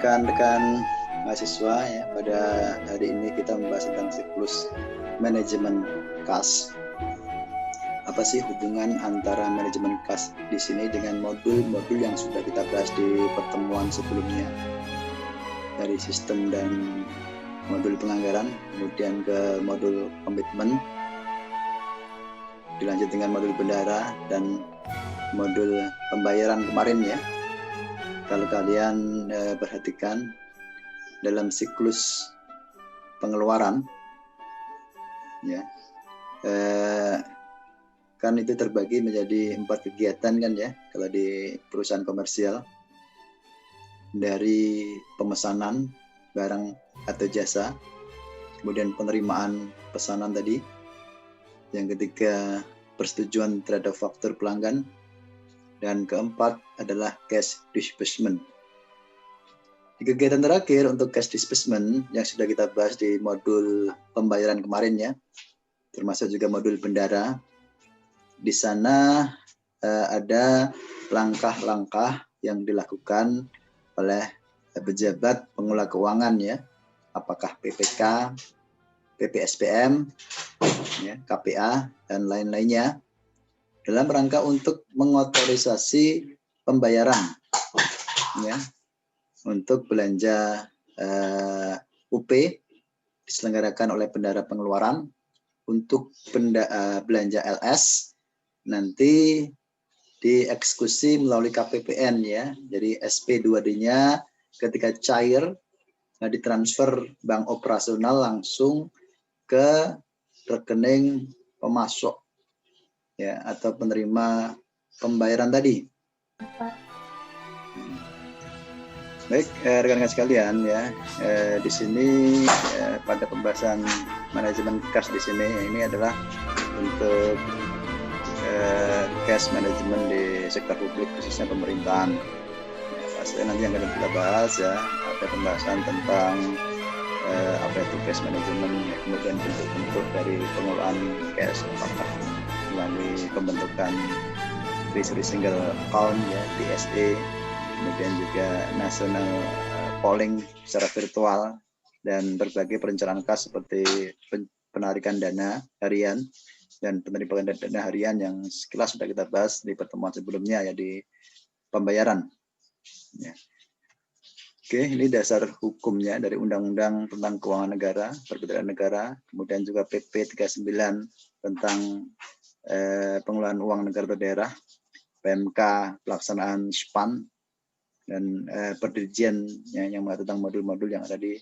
rekan-rekan mahasiswa ya, pada hari ini kita membahas tentang siklus manajemen kas. Apa sih hubungan antara manajemen kas di sini dengan modul-modul yang sudah kita bahas di pertemuan sebelumnya, dari sistem dan modul penganggaran, kemudian ke modul komitmen, dilanjut dengan modul bendahara dan modul pembayaran kemarin ya. Kalau kalian perhatikan dalam siklus pengeluaran ya, kan itu terbagi menjadi 4 kegiatan kan ya kalau di perusahaan komersial, dari pemesanan barang atau jasa, kemudian penerimaan pesanan tadi, yang ketiga persetujuan terhadap faktur pelanggan, dan keempat adalah cash disbursement. Di kegiatan terakhir untuk cash disbursement yang sudah kita bahas di modul pembayaran kemarin ya, termasuk juga modul bendahara, di sana ada langkah-langkah yang dilakukan oleh pejabat pengelola keuangan ya, apakah PPK, PPSPM, ya, KPA, dan lain-lainnya, dalam rangka untuk mengotorisasi pembayaran ya, untuk belanja UP diselenggarakan oleh bendahara pengeluaran, untuk belanja LS nanti dieksekusi melalui KPPN ya. Jadi SP2D-nya ketika cair ditransfer bank operasional langsung ke rekening pemasok ya, atau penerima pembayaran tadi. Baik, rekan-rekan sekalian ya, di sini pada pembahasan manajemen kas di sini ini adalah untuk cash management di sektor publik khususnya pemerintahan. Ya, pastinya nanti yang akan kita bahas ya, ada pembahasan tentang apa itu cash management, ya, kemudian bentuk-bentuk dari pengelolaan cash, apakah melalui pembentukan treasury single account ya, TSA, kemudian juga national polling secara virtual, dan berbagai perencanaan kas seperti penarikan dana harian dan penerimaan dana harian yang sekilas sudah kita bahas di pertemuan sebelumnya ya, di pembayaran ya. Oke, ini dasar hukumnya dari Undang-Undang tentang Keuangan Negara, Perbedaan Negara, kemudian juga PP 39 tentang pengelolaan uang negara atau daerah, PMK pelaksanaan SPAN, dan perdirjian yang mengatur tentang modul-modul yang ada di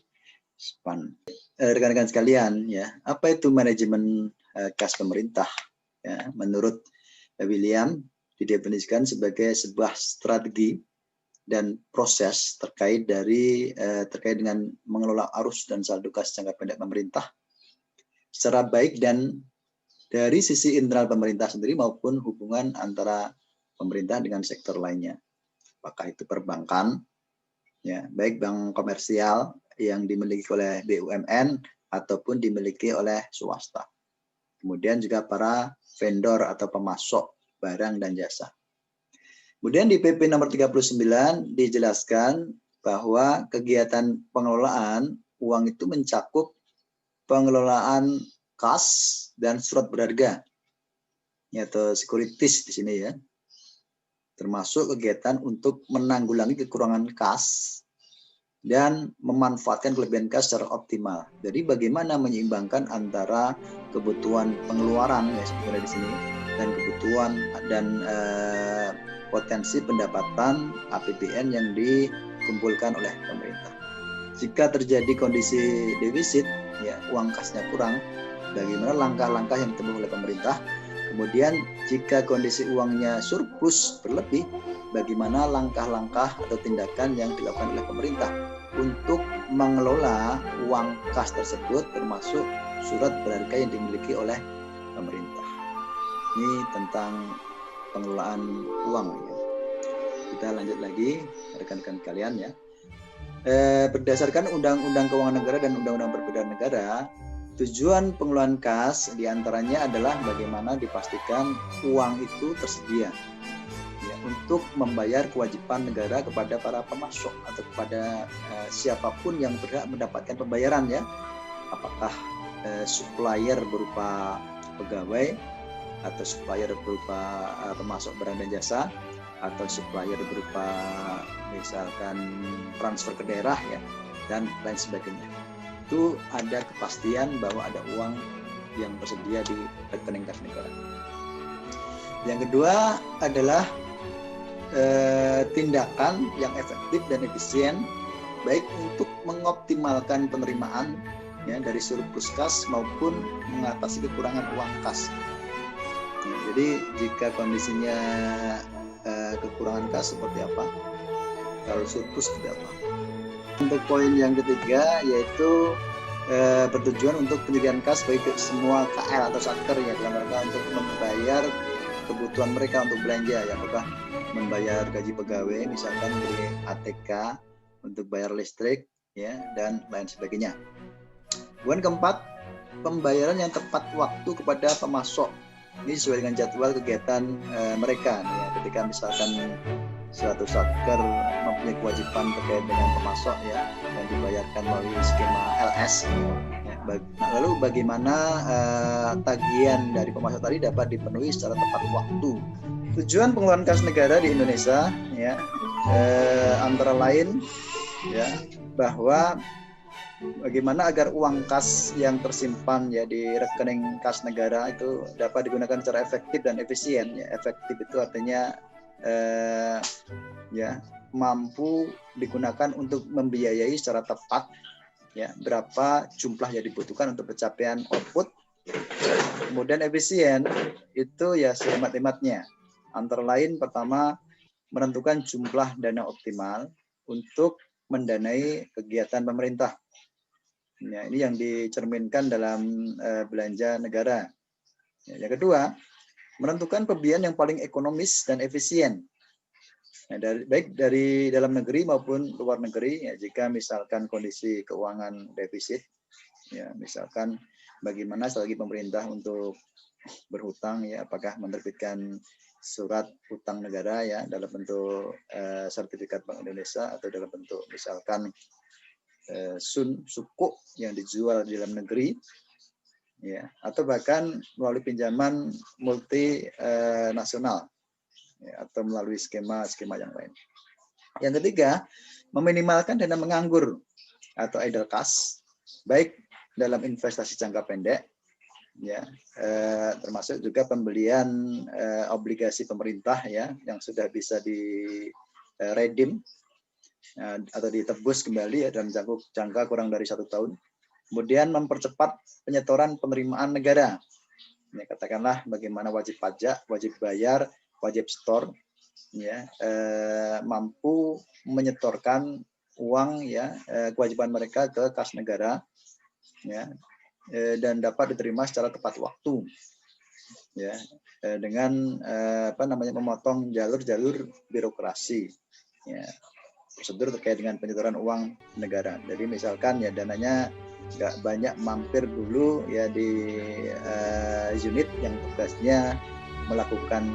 SPAN. Rekan-rekan sekalian ya, apa itu manajemen kas pemerintah ya? Menurut William didefinisikan sebagai sebuah strategi dan proses terkait dengan mengelola arus dan saldo kas jangka pendek pemerintah secara baik, dan dari sisi internal pemerintah sendiri maupun hubungan antara pemerintah dengan sektor lainnya, apakah itu perbankan ya, baik bank komersial yang dimiliki oleh BUMN ataupun dimiliki oleh swasta, kemudian juga para vendor atau pemasok barang dan jasa. Kemudian di PP nomor 39 dijelaskan bahwa kegiatan pengelolaan uang itu mencakup pengelolaan kas dan surat berharga atau securities di sini ya, termasuk kegiatan untuk menanggulangi kekurangan kas dan memanfaatkan kelebihan kas secara optimal. Jadi bagaimana menyeimbangkan antara kebutuhan pengeluaran ya sebenarnya di sini, dan kebutuhan dan potensi pendapatan APBN yang dikumpulkan oleh pemerintah. Jika terjadi kondisi defisit ya, uang kasnya kurang, bagaimana langkah-langkah yang ditempuh oleh pemerintah? Kemudian jika kondisi uangnya surplus berlebih, bagaimana langkah-langkah atau tindakan yang dilakukan oleh pemerintah untuk mengelola uang kas tersebut, termasuk surat berharga yang dimiliki oleh pemerintah. Ini tentang pengelolaan uang ya. Kita lanjut lagi rekan-rekan kalian ya. Berdasarkan Undang-Undang Keuangan Negara dan Undang-Undang Perbedaan Negara, tujuan pengelolaan kas diantaranya adalah bagaimana dipastikan uang itu tersedia ya, untuk membayar kewajiban negara kepada para pemasok atau kepada siapapun yang berhak mendapatkan pembayaran, ya, apakah supplier berupa pegawai atau supplier berupa pemasok barang dan jasa atau supplier berupa misalkan transfer ke daerah, ya, dan lain sebagainya. Itu ada kepastian bahwa ada uang yang tersedia di rekening kas negara. Yang kedua adalah tindakan yang efektif dan efisien baik untuk mengoptimalkan penerimaan, ya, dari surplus kas maupun mengatasi kekurangan uang kas. Ya, jadi jika kondisinya kekurangan kas seperti apa, kalau surplus seperti apa. Untuk poin yang ketiga yaitu bertujuan untuk penyediaan kas bagi semua KL atau satker, ya, dalam rangka untuk membayar kebutuhan mereka untuk belanja, ya, apakah membayar gaji pegawai, misalkan beli ATK untuk bayar listrik, ya, dan lain sebagainya. Poin keempat, pembayaran yang tepat waktu kepada pemasok. Ini sesuai dengan jadwal kegiatan mereka, ya, ketika misalkan suatu satker mempunyai kewajiban terkait dengan pemasok, ya, yang dibayarkan melalui skema LS, ya. Lalu bagaimana tagihan dari pemasok tadi dapat dipenuhi secara tepat waktu. Tujuan pengeluaran kas negara di Indonesia, ya, antara lain, ya, bahwa bagaimana agar uang kas yang tersimpan, ya, di rekening kas negara itu dapat digunakan secara efektif dan efisien, ya. Efektif itu artinya ya, mampu digunakan untuk membiayai secara tepat, ya, berapa jumlah yang dibutuhkan untuk pencapaian output. Kemudian efisien itu, ya, sehemat-hematnya. Antara lain, pertama, menentukan jumlah dana optimal untuk mendanai kegiatan pemerintah. Ya, ini yang dicerminkan dalam belanja negara. Ya, yang kedua, menentukan pembiayaan yang paling ekonomis dan efisien, ya, baik dari dalam negeri maupun luar negeri, ya, jika misalkan kondisi keuangan defisit, ya, misalkan bagaimana strategi pemerintah untuk berhutang, ya, apakah menerbitkan surat hutang negara, ya, dalam bentuk sertifikat Bank Indonesia atau dalam bentuk misalkan sukuk yang dijual di dalam negeri, ya, atau bahkan melalui pinjaman multinasional, ya, atau melalui skema-skema yang lain. Yang ketiga, meminimalkan dana menganggur atau idle cash, baik dalam investasi jangka pendek, ya, termasuk juga pembelian obligasi pemerintah, ya, yang sudah bisa di redeem atau ditebus kembali, ya, dalam jangka kurang dari 1 tahun. Kemudian mempercepat penyetoran penerimaan negara, ya, katakanlah bagaimana wajib pajak, wajib bayar, wajib setor, ya, mampu menyetorkan uang, ya, kewajiban mereka ke kas negara, ya, dan dapat diterima secara tepat waktu, ya, dengan memotong jalur-jalur birokrasi, ya, prosedur terkait dengan penyetoran uang negara. Jadi misalkan, ya, dananya nggak banyak mampir dulu, ya, di unit yang tugasnya melakukan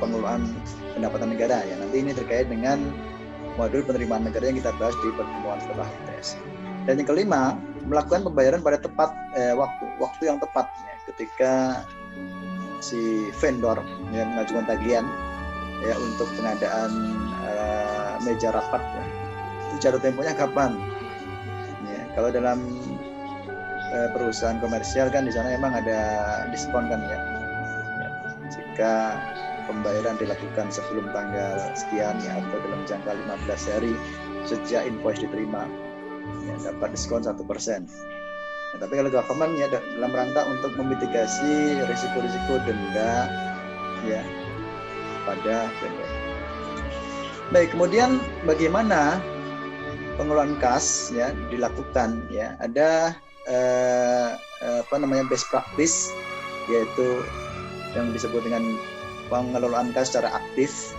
pengelolaan pendapatan negara, ya. Nanti ini terkait dengan modul penerimaan negara yang kita bahas di pertemuan setelah ITS. Dan yang kelima, melakukan pembayaran pada tepat waktu yang tepat, ya, ketika si vendor, ya, mengajukan tagihan, ya, untuk pengadaan meja rapat, ya, itu jatuh temponya kapan, ya. Kalau dalam perusahaan komersial kan di sana emang ada diskon kan, ya. Jika pembayaran dilakukan sebelum tanggal sekian, ya, atau dalam jangka 15 hari sejak invoice diterima, ya, dapat diskon 1%. Ya, tapi kalau government, ya, dalam rangka untuk memitigasi risiko-risiko denda, ya, pada vendor. Baik, kemudian bagaimana pengelolaan kas, ya, dilakukan, ya, ada best practice, yaitu yang disebut dengan pengelolaan kas secara aktif,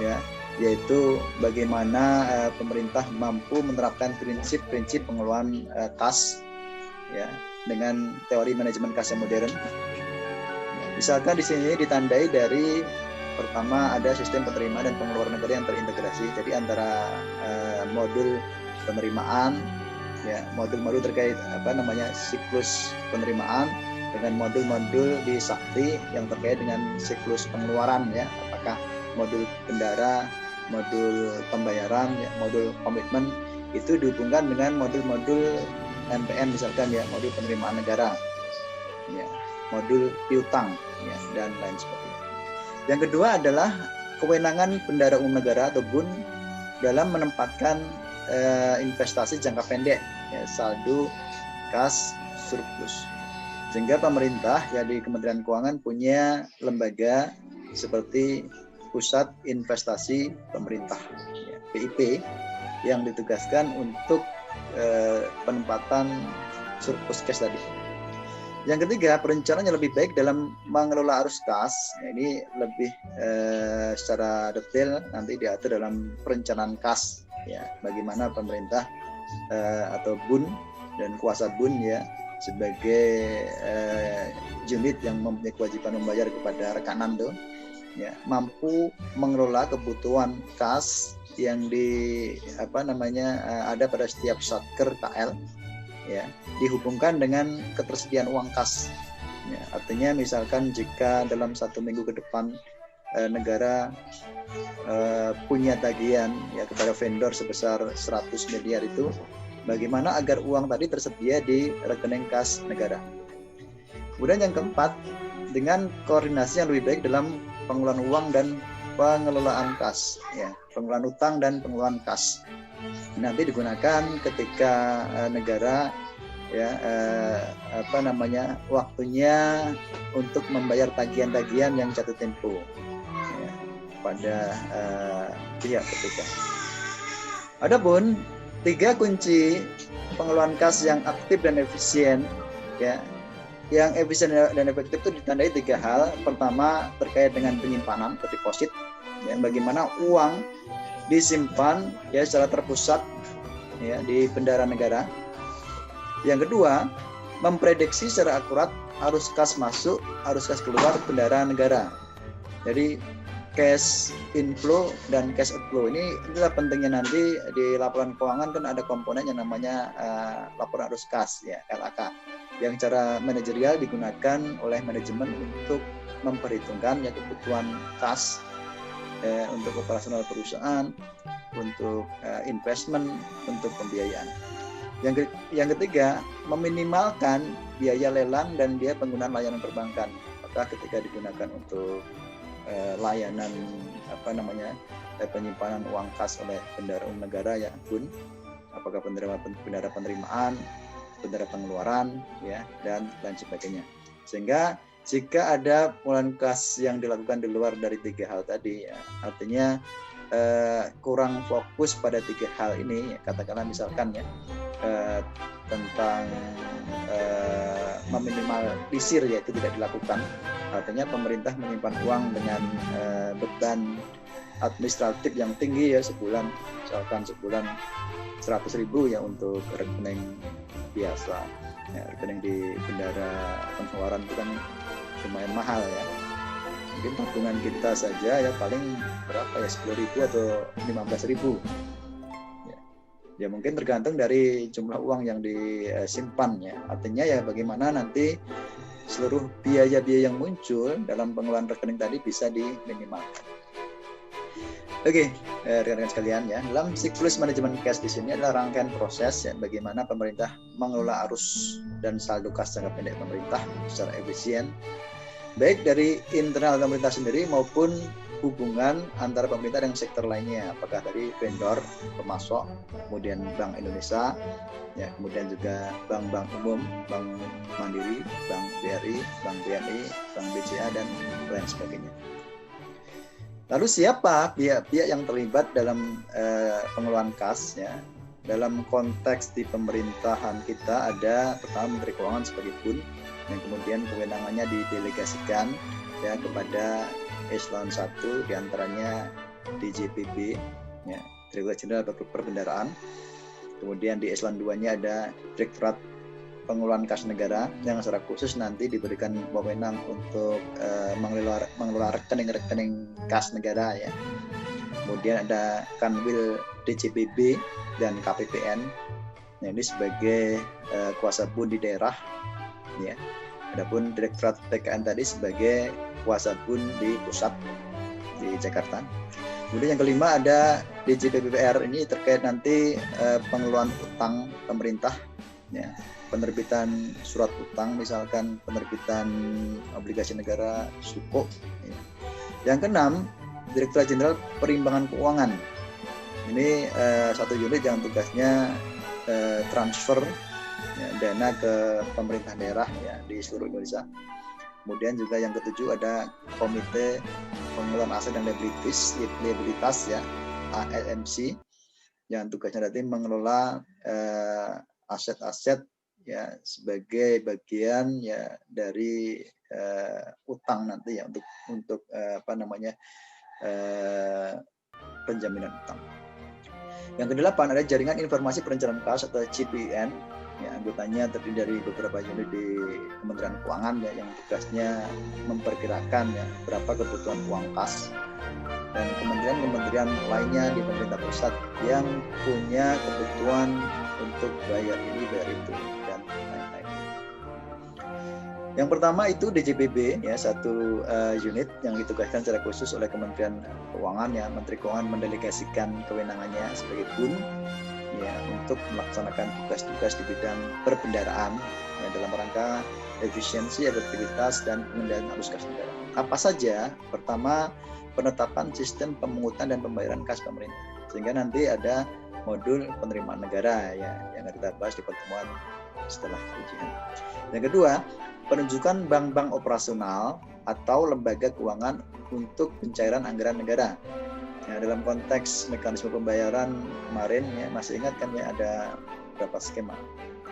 ya, yaitu bagaimana pemerintah mampu menerapkan prinsip-prinsip pengelolaan kas, ya, dengan teori manajemen kas yang modern. Misalkan di sini ditandai dari pertama ada sistem penerimaan dan pengeluaran negara yang terintegrasi. Jadi antara modul penerimaan, ya, modul-modul terkait siklus penerimaan dengan modul-modul di Sakti yang terkait dengan siklus pengeluaran, ya, apakah modul bendara, modul pembayaran, ya, modul komitmen, itu dihubungkan dengan modul-modul MPN misalkan, ya, modul penerimaan negara, ya, modul piutang, ya, dan lain sebagainya. Yang kedua adalah kewenangan bendara umum negara atau BUN dalam menempatkan investasi jangka pendek, ya, saldo kas surplus. Sehingga pemerintah, ya, di Kementerian Keuangan punya lembaga seperti Pusat Investasi Pemerintah, ya, PIP, yang ditugaskan untuk penempatan surplus cash tadi. Yang ketiga, perencanaan yang lebih baik dalam mengelola arus kas. Ini lebih secara detail nanti diatur dalam perencanaan kas, ya, bagaimana pemerintah atau BUN dan kuasa BUN, ya, sebagai unit yang mempunyai kewajiban membayar kepada rekanan tuh, ya, mampu mengelola kebutuhan kas yang ada pada setiap satker KL, ya, dihubungkan dengan ketersediaan uang kas, ya, artinya misalkan jika dalam 1 minggu ke depan negara punya tagihan, ya, kepada vendor sebesar 100 miliar itu, bagaimana agar uang tadi tersedia di rekening kas negara. Kemudian yang keempat, dengan koordinasi yang lebih baik dalam pengelolaan uang dan pengelolaan kas, ya, pengelolaan utang dan pengelolaan kas. Nanti digunakan ketika negara, ya, waktunya untuk membayar tagihan-tagihan yang jatuh tempo, ya, pada pihak ketiga. Adapun 3 kunci pengelolaan kas yang aktif dan efisien, ya, yang efisien dan efektif itu ditandai 3 hal. Pertama, terkait dengan penyimpanan atau deposit, ya, bagaimana uang disimpan, ya, secara terpusat, ya, di bendara negara. Yang kedua, memprediksi secara akurat arus kas masuk, arus kas keluar bendara negara. Jadi cash inflow dan cash outflow inilah pentingnya nanti di laporan keuangan. Kan ada komponen yang namanya laporan arus kas, ya, LAK, yang secara manajerial digunakan oleh manajemen untuk memperhitungkan, ya, kebutuhan kas untuk operasional perusahaan, untuk investment, untuk pembiayaan. Yang ketiga, meminimalkan biaya lelang dan biaya penggunaan layanan perbankan. Maka ketika digunakan untuk layanan penyimpanan uang kas oleh bendara umum negara, ya, BUN, apakah bendara penerimaan, bendara pengeluaran, ya, dan lain sebagainya. Sehingga jika ada pengelolaan kas yang dilakukan di luar dari 3 hal tadi, ya, artinya kurang fokus pada 3 hal ini, ya, katakanlah misalkan, ya, tentang meminimalisir, ya, itu tidak dilakukan, artinya pemerintah menyimpan uang dengan beban administratif yang tinggi, ya, sebulan 100.000, ya, untuk rekening biasa, ya, rekening di bendara pengeluaran itu kan lumayan mahal, ya. Mungkin tabungan kita saja, ya, paling berapa, ya, 10.000 atau 15.000, ya, mungkin tergantung dari jumlah uang yang disimpan, ya. Artinya, ya, bagaimana nanti seluruh biaya-biaya yang muncul dalam pengelolaan rekening tadi bisa diminimalkan. Oke, rekan-rekan sekalian, ya, dalam siklus manajemen cash di sini adalah rangkaian proses, ya, bagaimana pemerintah mengelola arus dan saldo kas jangka pendek pemerintah secara efisien, baik dari internal pemerintah sendiri maupun hubungan antara pemerintah dengan sektor lainnya, apakah dari vendor, pemasok, kemudian Bank Indonesia, ya, kemudian juga bank-bank umum, Bank Mandiri, Bank BRI, Bank BNI, Bank BCA, dan lain sebagainya. Lalu siapa pihak-pihak yang terlibat dalam pengelolaan kas, ya? Dalam konteks di pemerintahan kita ada pertama Menteri Keuangan sebagai BUN, yang kemudian kewenangannya didelegasikan, ya, kepada Eselon 1, diantaranya DJPB, ya, Direktorat Jenderal Perbendaraan. Kemudian di Eselon 2-nya ada Direktorat pengelolaan kas negara yang secara khusus nanti diberikan wewenang untuk mengelola rekening-rekening kas negara ya. Kemudian ada Kanwil DJPB dan KPPN. Nah, ini sebagai kuasa bun di daerah ya. Adapun Direktorat PKN tadi sebagai kuasa bun di pusat di Jakarta. Kemudian yang kelima ada DJPPR, ini terkait nanti pengelolaan utang pemerintah ya. Penerbitan surat utang, misalkan penerbitan obligasi negara, SUKO ya. Yang keenam, Direktorat Jenderal Perimbangan Keuangan. Ini satu unit yang tugasnya transfer ya, dana ke pemerintah daerah ya di seluruh Indonesia. Kemudian juga yang ketujuh ada Komite Pengelolaan Aset dan Liabilitas ya, ALMC, yang tugasnya nanti mengelola aset-aset ya sebagai bagian ya dari utang nanti ya untuk penjaminan utang. Yang kedelapan ada Jaringan Informasi Perencanaan Kas atau JPN. Ya, anggotanya terdiri dari beberapa unit di Kementerian Keuangan ya, yang tugasnya memperkirakan ya berapa kebutuhan uang kas, dan kementerian-kementerian lainnya di pemerintah pusat yang punya kebutuhan untuk bayar ini bayar itu dan lain-lain. Yang pertama itu DJPB ya, satu unit yang ditugaskan secara khusus oleh Kementerian Keuangan ya. Menteri Keuangan mendelegasikan kewenangannya sebagai BUN ya untuk melaksanakan tugas-tugas di bidang perbendaraan ya, dalam rangka efisiensi, efektivitas dan pengendalian arus kas negara. Apa saja? Pertama, penetapan sistem pemungutan dan pembayaran kas pemerintah, sehingga nanti ada modul penerimaan negara ya yang kita bahas di pertemuan setelah ujian. Yang kedua, penunjukan bank-bank operasional atau lembaga keuangan untuk pencairan anggaran negara. Ya, dalam konteks mekanisme pembayaran kemarin ya, masih ingat kan ya, ada beberapa skema.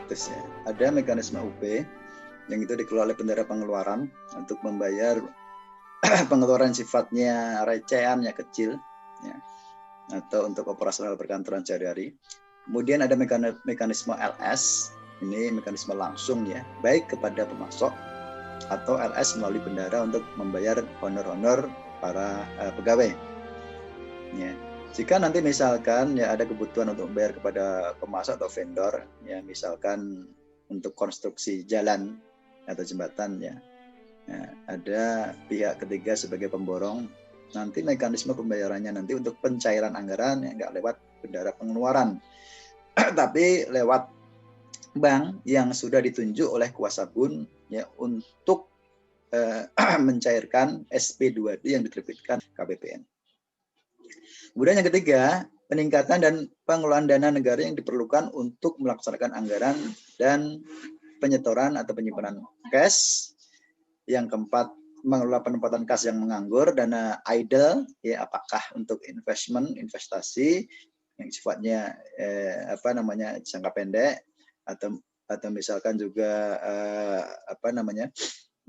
Terus ya, ada mekanisme UP yang itu dikelola oleh bendara pengeluaran untuk membayar pengeluaran sifatnya recehan ya, kecil ya, atau untuk operasional perkantoran sehari-hari. Kemudian ada mekanisme LS, ini mekanisme langsung ya, baik kepada pemasok atau LS melalui bendara untuk membayar honor-honor para pegawai. Ya. Jika nanti misalkan ya ada kebutuhan untuk membayar kepada pemasok atau vendor, ya misalkan untuk konstruksi jalan atau jembatan ya, ada pihak ketiga sebagai pemborong, nanti mekanisme pembayarannya nanti untuk pencairan anggaran ya nggak lewat bendara pengeluaran, tapi lewat bank yang sudah ditunjuk oleh kuasa BUN ya untuk mencairkan SP2D yang diterbitkan KPPN. Kemudian yang ketiga, peningkatan dan pengelolaan dana negara yang diperlukan untuk melaksanakan anggaran dan penyetoran atau penyimpanan cash. Yang keempat, mengelola penempatan kas yang menganggur, dana idle, ya apakah untuk investasi yang sifatnya jangka pendek, atau misalkan juga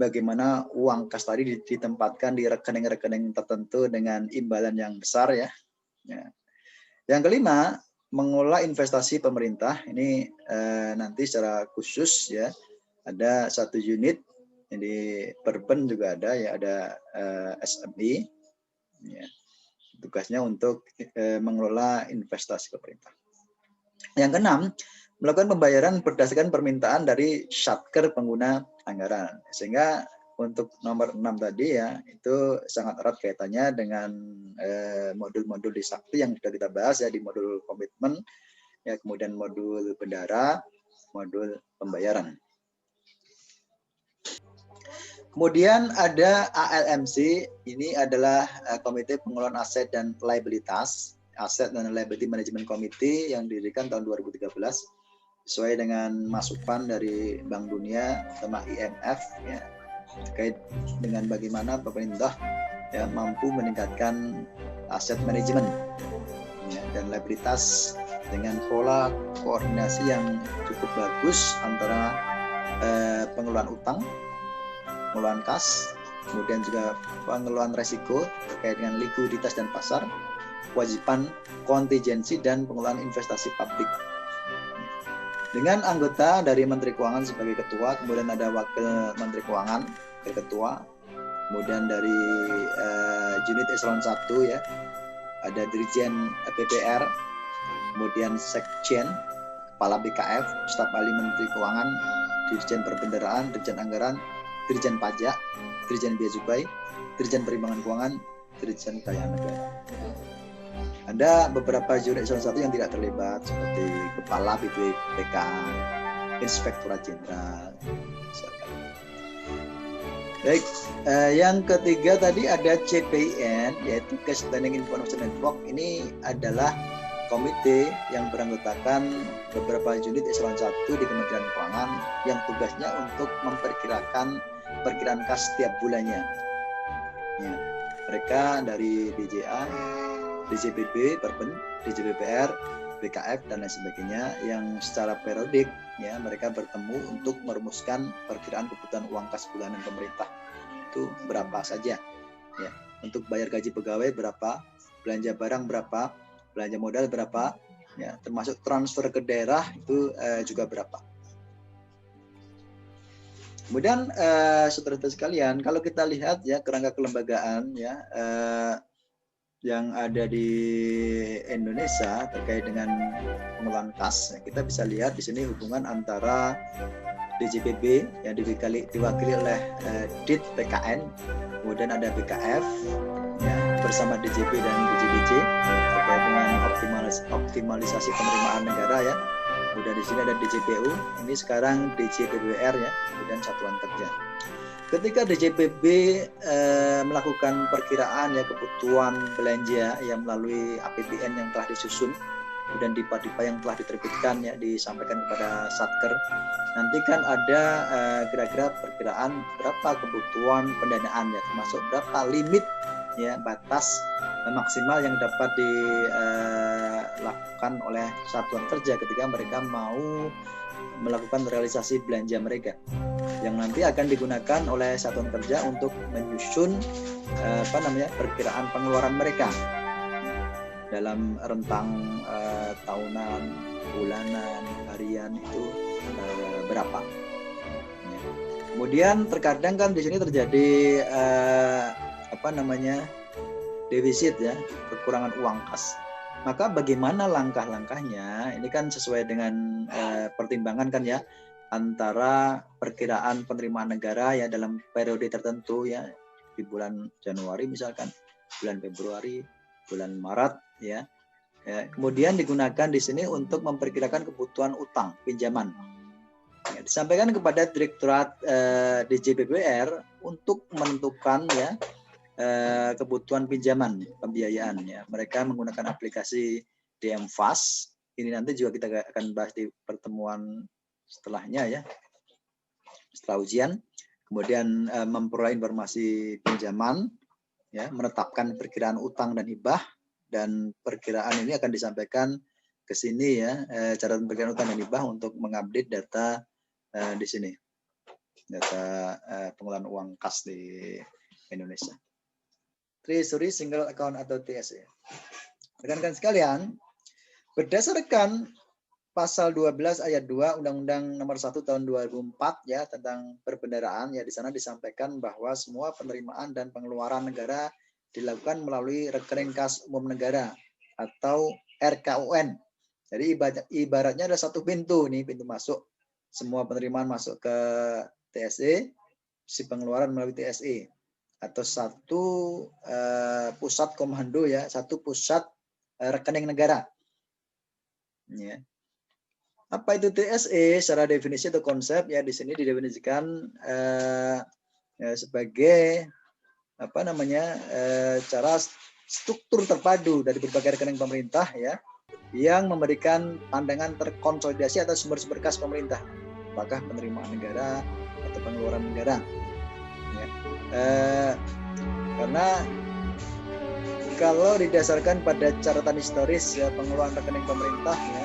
bagaimana uang kas tadi ditempatkan di rekening-rekening tertentu dengan imbalan yang besar ya. Ya. Yang kelima, mengelola investasi pemerintah. Ini nanti secara khusus ya, ada satu unit di Perben juga ada ya, ada SMI ya, tugasnya untuk mengelola investasi pemerintah. Yang keenam, melakukan pembayaran berdasarkan permintaan dari Satker pengguna anggaran, sehingga untuk nomor 6 tadi ya, itu sangat erat kaitannya dengan modul-modul di Sakti yang sudah kita bahas ya, di modul komitmen, ya, kemudian modul bendara, modul pembayaran. Kemudian ada ALMC, ini adalah Komite Pengelolaan Aset dan Liabilitas, Aset dan Liability Management Committee yang didirikan tahun 2013, sesuai dengan masukan dari Bank Dunia sama IMF ya, terkait dengan bagaimana pemerintah ya mampu meningkatkan aset manajemen ya, dan liabilitas dengan pola koordinasi yang cukup bagus antara pengelolaan utang, pengelolaan kas, kemudian juga pengelolaan resiko terkait dengan likuiditas dan pasar, kewajiban kontingensi dan pengelolaan investasi publik. dengan anggota dari Menteri Keuangan sebagai ketua, kemudian ada Wakil Menteri Keuangan sebagai ketua, kemudian dari unit eselon 1 ya, ada Dirjen PPR, kemudian Sekjen, Kepala BKF, Staf Ahli Menteri Keuangan, Dirjen Perbendaharaan, Dirjen Anggaran, Dirjen Pajak, Dirjen Bea Cukai, Dirjen Perimbangan Keuangan, Dirjen Kekayaan Negara. Ada beberapa unit eselon 1 yang tidak terlibat seperti Kepala BPK, Inspektorat Jenderal. Baik, yang ketiga tadi ada CPIN, yaitu Cash Planning Information Network. Ini adalah komite yang beranggotakan beberapa unit eselon 1 di Kementerian Keuangan yang tugasnya untuk memperkirakan perkiraan kas setiap bulannya. Ya, mereka dari DJA, DJPB, Perben, DJPPR, BKF dan lain sebagainya yang secara periodik ya mereka bertemu untuk merumuskan perkiraan kebutuhan uang kas bulanan pemerintah itu berapa saja ya, untuk bayar gaji pegawai berapa, belanja barang berapa, belanja modal berapa ya, termasuk transfer ke daerah itu juga berapa. Kemudian saudara-saudara sekalian, kalau kita lihat ya kerangka kelembagaan ya yang ada di Indonesia terkait dengan pengelolaan kas, kita bisa lihat di sini hubungan antara DJPB yang diwakili oleh DIT PKN, kemudian ada BKF ya, bersama DJP dan DJBC terkait dengan optimalisasi penerimaan negara ya. Kemudian di sini ada DJPU, ini sekarang DJPBR ya, kemudian satuan kerja. Ketika DJPB melakukan perkiraan ya kebutuhan belanja yang melalui APBN yang telah disusun, kemudian DIPA yang telah diterbitkan ya disampaikan kepada Satker, nanti kan ada kira-kira perkiraan berapa kebutuhan pendanaan ya, termasuk berapa limit ya batas maksimal yang dapat dilakukan oleh satuan kerja ketika mereka mau melakukan realisasi belanja mereka yang nanti akan digunakan oleh satuan kerja untuk menyusun perkiraan pengeluaran mereka dalam rentang tahunan, bulanan, harian itu berapa. Ya. Kemudian terkadang kan di sini terjadi defisit ya, kekurangan uang kas. Maka bagaimana langkah-langkahnya? Ini kan sesuai dengan pertimbangan kan ya antara perkiraan penerimaan negara ya dalam periode tertentu ya di bulan Januari misalkan, bulan Februari, bulan Maret ya. Kemudian digunakan di sini untuk memperkirakan kebutuhan utang pinjaman. Ya, disampaikan kepada Direktorat DJPBR untuk menentukan ya kebutuhan pinjaman pembiayaan ya. Mereka menggunakan aplikasi DMFAS. Ini nanti juga kita akan bahas di pertemuan setelahnya ya, setelah ujian. Kemudian memperoleh informasi pinjaman ya, menetapkan perkiraan utang dan hibah, dan perkiraan ini akan disampaikan ke sini ya, cara perkiraan utang dan hibah untuk mengupdate data di sini, data pengelolaan uang kas di Indonesia. Treasury Single Account atau TSA. Rekan-rekan sekalian, berdasarkan Pasal 12 ayat 2 Undang-Undang Nomor 1 Tahun 2004 ya tentang perbendaharaan ya, di sana disampaikan bahwa semua penerimaan dan pengeluaran negara dilakukan melalui rekening kas umum negara atau RKUN. Jadi ibaratnya ada satu pintu nih, pintu masuk. Semua penerimaan masuk ke TSE, si pengeluaran melalui TSE, atau satu pusat komando ya, satu pusat rekening negara. Ya. Apa itu TSE? Secara definisi atau konsep ya di sini didefinisikan sebagai cara struktur terpadu dari berbagai rekening pemerintah ya yang memberikan pandangan terkonsolidasi atas sumber-sumber kas pemerintah, apakah penerimaan negara atau pengeluaran negara. Ya. Karena kalau didasarkan pada catatan historis ya pengelolaan rekening pemerintah ya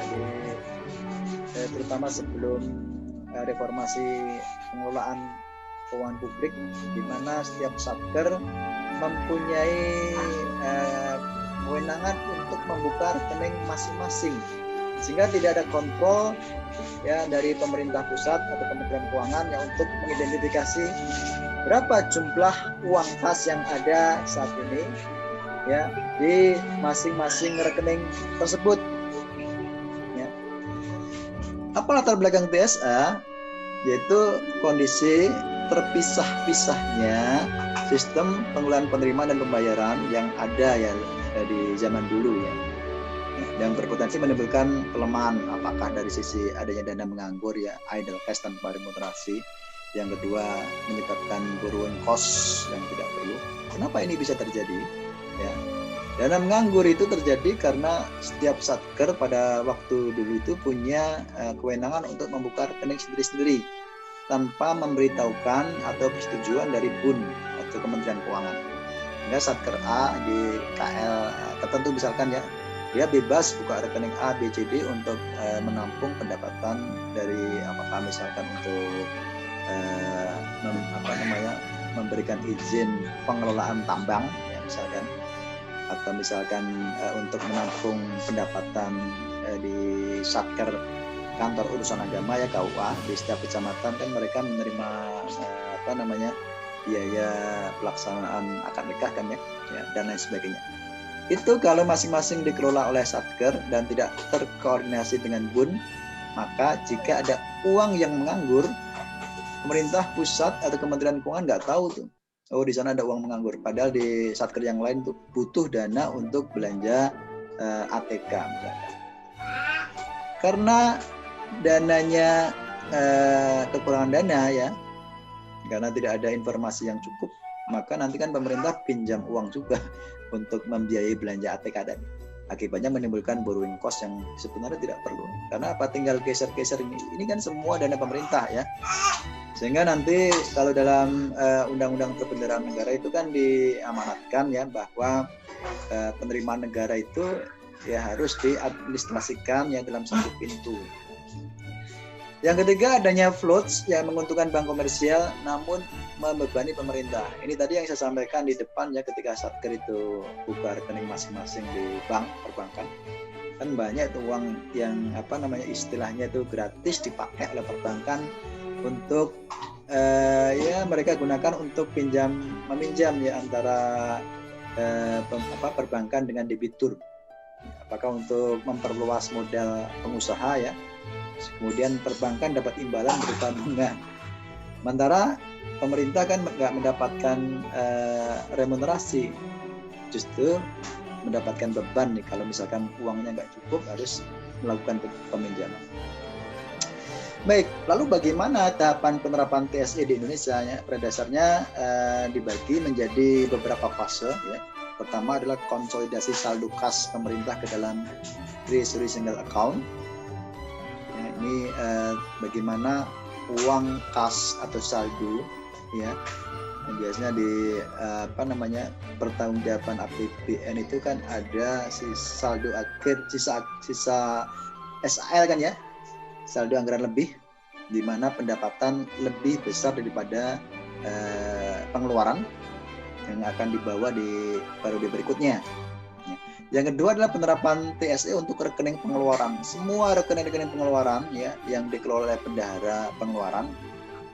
terutama sebelum reformasi pengelolaan keuangan publik, di mana setiap satker mempunyai kewenangan untuk membuka rekening masing-masing sehingga tidak ada kontrol ya dari pemerintah pusat atau Kementerian Keuangan yang untuk mengidentifikasi berapa jumlah uang kas yang ada saat ini ya di masing-masing rekening tersebut. Ya. Apa latar belakang TSA? Yaitu kondisi terpisah-pisahnya sistem pengelolaan penerimaan dan pembayaran yang ada ya di zaman dulu ya, yang berpotensi menimbulkan kelemahan, apakah dari sisi adanya dana menganggur ya, idle cash tanpa remunerasi. Yang kedua, menyebabkan borrowing cost yang tidak perlu. Kenapa ini bisa terjadi? Ya, dana menganggur itu terjadi karena setiap satker pada waktu dulu itu punya kewenangan untuk membuka rekening sendiri-sendiri tanpa memberitahukan atau persetujuan dari BUN atau Kementerian Keuangan. Sehingga satker A di KL tertentu misalkan ya, dia bebas buka rekening A, B, C, D untuk menampung pendapatan dari apakah misalkan untuk memberikan izin pengelolaan tambang ya misalkan, atau misalkan untuk menampung pendapatan di satker kantor urusan agama ya KUA di setiap kecamatan kan mereka menerima biaya pelaksanaan akad nikah kan ya dan lain sebagainya. Itu kalau masing-masing dikelola oleh satker dan tidak terkoordinasi dengan BUN, maka jika ada uang yang menganggur, pemerintah pusat atau Kementerian Keuangan nggak tahu tuh, oh di sana ada uang menganggur, padahal di satker yang lain tuh butuh dana untuk belanja ATK misalkan. Karena dananya kekurangan dana ya, karena tidak ada informasi yang cukup, maka nanti kan pemerintah pinjam uang juga untuk membiayai belanja ATK tadi. Akibatnya menimbulkan borrowing cost yang sebenarnya tidak perlu. Karena apa? Tinggal geser-geser ini kan semua dana pemerintah ya. Sehingga nanti kalau dalam Undang-Undang Perbendaharaan Negara itu kan diamanatkan ya bahwa penerimaan negara itu ya harus diadministrasikan ya dalam satu pintu. Yang ketiga, adanya floats yang menguntungkan bank komersial namun membebani pemerintah. Ini tadi yang saya sampaikan di depan ya, ketika satker itu buka rekening masing-masing di bank perbankan, kan banyak itu uang yang istilahnya itu gratis dipakai oleh perbankan untuk ya mereka gunakan untuk meminjam ya antara perbankan dengan debitur. Apakah untuk memperluas modal pengusaha ya, kemudian perbankan dapat imbalan berupa bunga. Sementara pemerintah kan nggak mendapatkan remunerasi, justru mendapatkan beban nih kalau misalkan uangnya nggak cukup harus melakukan peminjaman. Baik, lalu bagaimana tahapan penerapan TSE di Indonesia? Ya, pada dasarnya dibagi menjadi beberapa fase. Ya. Pertama adalah konsolidasi saldo kas pemerintah ke dalam Treasury Single Account. Ya, ini bagaimana uang kas atau saldo, ya, yang biasanya di pertanggungjawaban APBN itu kan ada saldo akhir, sisa SAL kan ya. Saldo anggaran lebih, di mana pendapatan lebih besar daripada pengeluaran yang akan dibawa di periode berikutnya. Yang kedua adalah penerapan TSE untuk rekening pengeluaran. Semua rekening-rekening pengeluaran ya yang dikelola oleh bendahara pengeluaran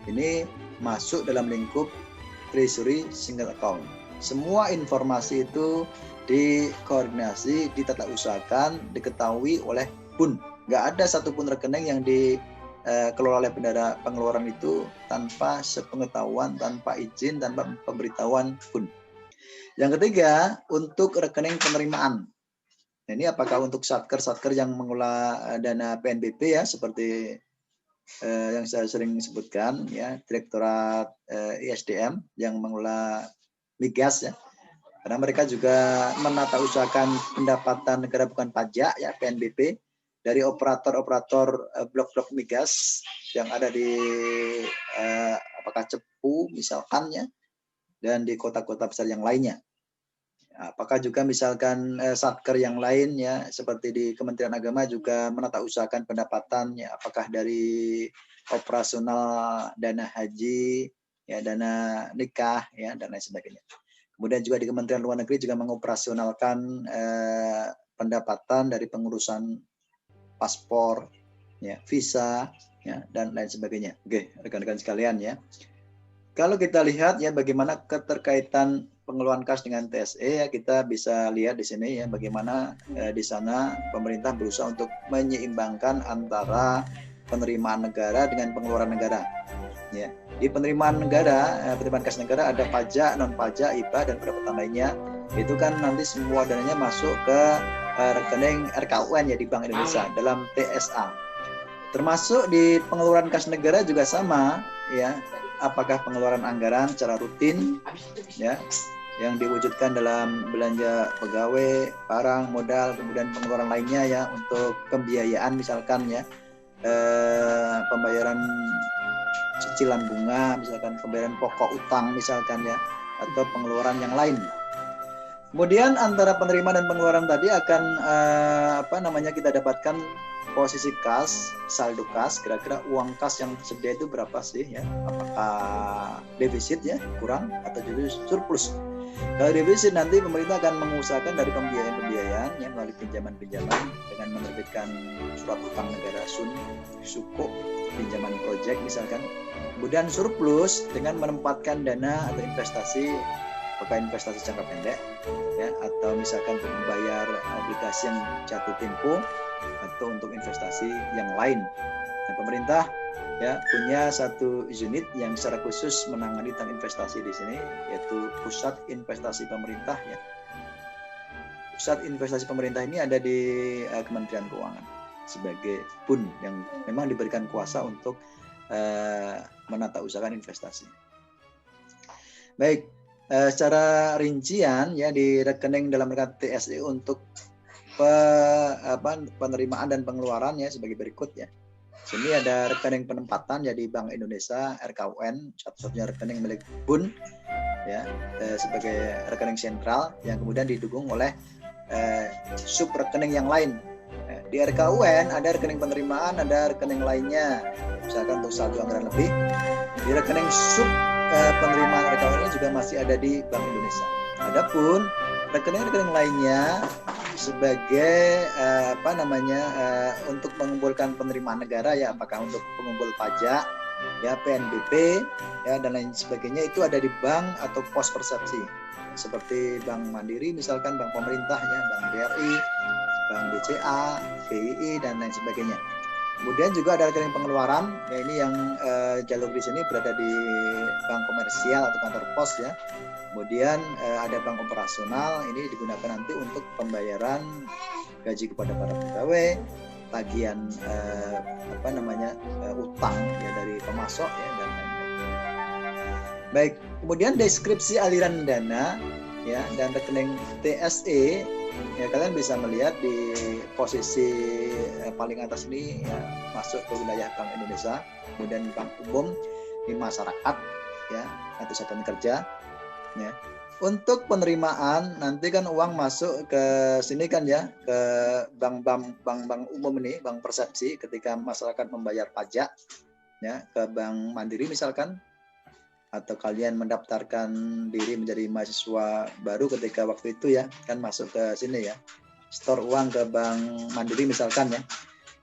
ini masuk dalam lingkup Treasury Single Account. Semua informasi itu dikoordinasi, ditata usahakan, diketahui oleh BUN. Nggak ada satupun rekening yang dikelola oleh bendahara pengeluaran itu tanpa sepengetahuan, tanpa izin, tanpa pemberitahuan BUN. Yang ketiga, untuk rekening penerimaan. Nah, ini apakah untuk satker yang mengelola dana PNBP ya, seperti yang saya sering sebutkan ya, Direktorat ISDM yang mengelola migas ya. Karena mereka juga menata usahakan pendapatan negara bukan pajak ya, PNBP, dari operator-operator blok-blok migas yang ada di apakah Cepu misalkan ya, dan di kota-kota besar yang lainnya. Apakah juga misalkan satker yang lain ya, seperti di Kementerian Agama juga menata usahakan pendapatan ya, apakah dari operasional dana haji ya, dana nikah ya, dan lain sebagainya. Kemudian juga di Kementerian Luar Negeri juga mengoperasionalkan pendapatan dari pengurusan paspor, ya, visa, ya, dan lain sebagainya. Oke, rekan-rekan sekalian ya. Kalau kita lihat ya bagaimana keterkaitan pengeluaran kas dengan TSE, ya kita bisa lihat di sini ya bagaimana di sana pemerintah berusaha untuk menyeimbangkan antara penerimaan negara dengan pengeluaran negara. Ya, di penerimaan negara, penerimaan kas negara ada pajak, non pajak, IPA dan pendapatan lainnya. Itu kan nanti semua dananya masuk ke rekening RKUN ya di Bank Indonesia dalam TSA. Termasuk di pengeluaran kas negara juga sama ya. Apakah pengeluaran anggaran secara rutin ya yang diwujudkan dalam belanja pegawai, barang, modal, kemudian pengeluaran lainnya ya untuk pembiayaan misalkan ya pembayaran cicilan bunga misalkan, pembayaran pokok utang misalkan ya, atau pengeluaran yang lain. Kemudian antara penerimaan dan pengeluaran tadi akan kita dapatkan posisi kas, saldo kas, kira-kira uang kas yang tersedia itu berapa sih ya? Apakah defisit ya, kurang atau justru surplus? Kalau defisit nanti pemerintah akan mengusahakan dari pembiayaan yang melalui pinjaman-pinjaman dengan menerbitkan surat utang negara suku, pinjaman proyek misalkan. Kemudian surplus dengan menempatkan dana atau investasi, apakah investasi jangka pendek ya, atau misalkan untuk membayar obligasi yang jatuh tempo atau untuk investasi yang lain. Nah, pemerintah ya punya satu unit yang secara khusus menangani tentang investasi di sini, yaitu Pusat Investasi Pemerintah ya. Pusat Investasi Pemerintah ini ada di Kementerian Keuangan sebagai PUN yang memang diberikan kuasa untuk menata usahakan investasi. Baik, secara rincian ya di rekening dalam rekening TSE untuk penerimaan dan pengeluaran ya sebagai berikut ya. Sini ada rekening penempatan ya di Bank Indonesia RKUN, satu-satunya rekening milik BUN ya sebagai rekening sentral yang kemudian didukung oleh sub rekening yang lain. Di RKUN ada rekening penerimaan, ada rekening lainnya, misalkan untuk saldo anggaran lebih. Di rekening sub penerimaan RKUN ini juga masih ada di Bank Indonesia. Adapun rekening-rekening lainnya sebagai untuk mengumpulkan penerimaan negara ya, apakah untuk pengumpul pajak ya, PNBP ya dan lain sebagainya, itu ada di bank atau pos persepsi seperti Bank Mandiri misalkan, bank pemerintah ya, Bank BRI, Bank BCA, BII dan lain sebagainya. Kemudian juga ada rekening pengeluaran ya, ini yang jalur di sini berada di bank komersial atau kantor pos ya. Kemudian ada bank operasional, ini digunakan nanti untuk pembayaran gaji kepada para pegawai, tagihan utang ya dari pemasok ya dan lain-lain. Baik, kemudian deskripsi aliran dana ya dan rekening TSE ya, kalian bisa melihat di posisi paling atas ini ya, masuk ke wilayah Bank Indonesia, kemudian bank umum di masyarakat ya atau satuan kerja ya. Untuk penerimaan nanti kan uang masuk ke sini kan ya, ke bank umum ini, bank persepsi ketika masyarakat membayar pajak ya, ke Bank Mandiri misalkan, atau kalian mendaftarkan diri menjadi mahasiswa baru ketika waktu itu ya, kan masuk ke sini ya, store uang ke Bank Mandiri misalkan ya.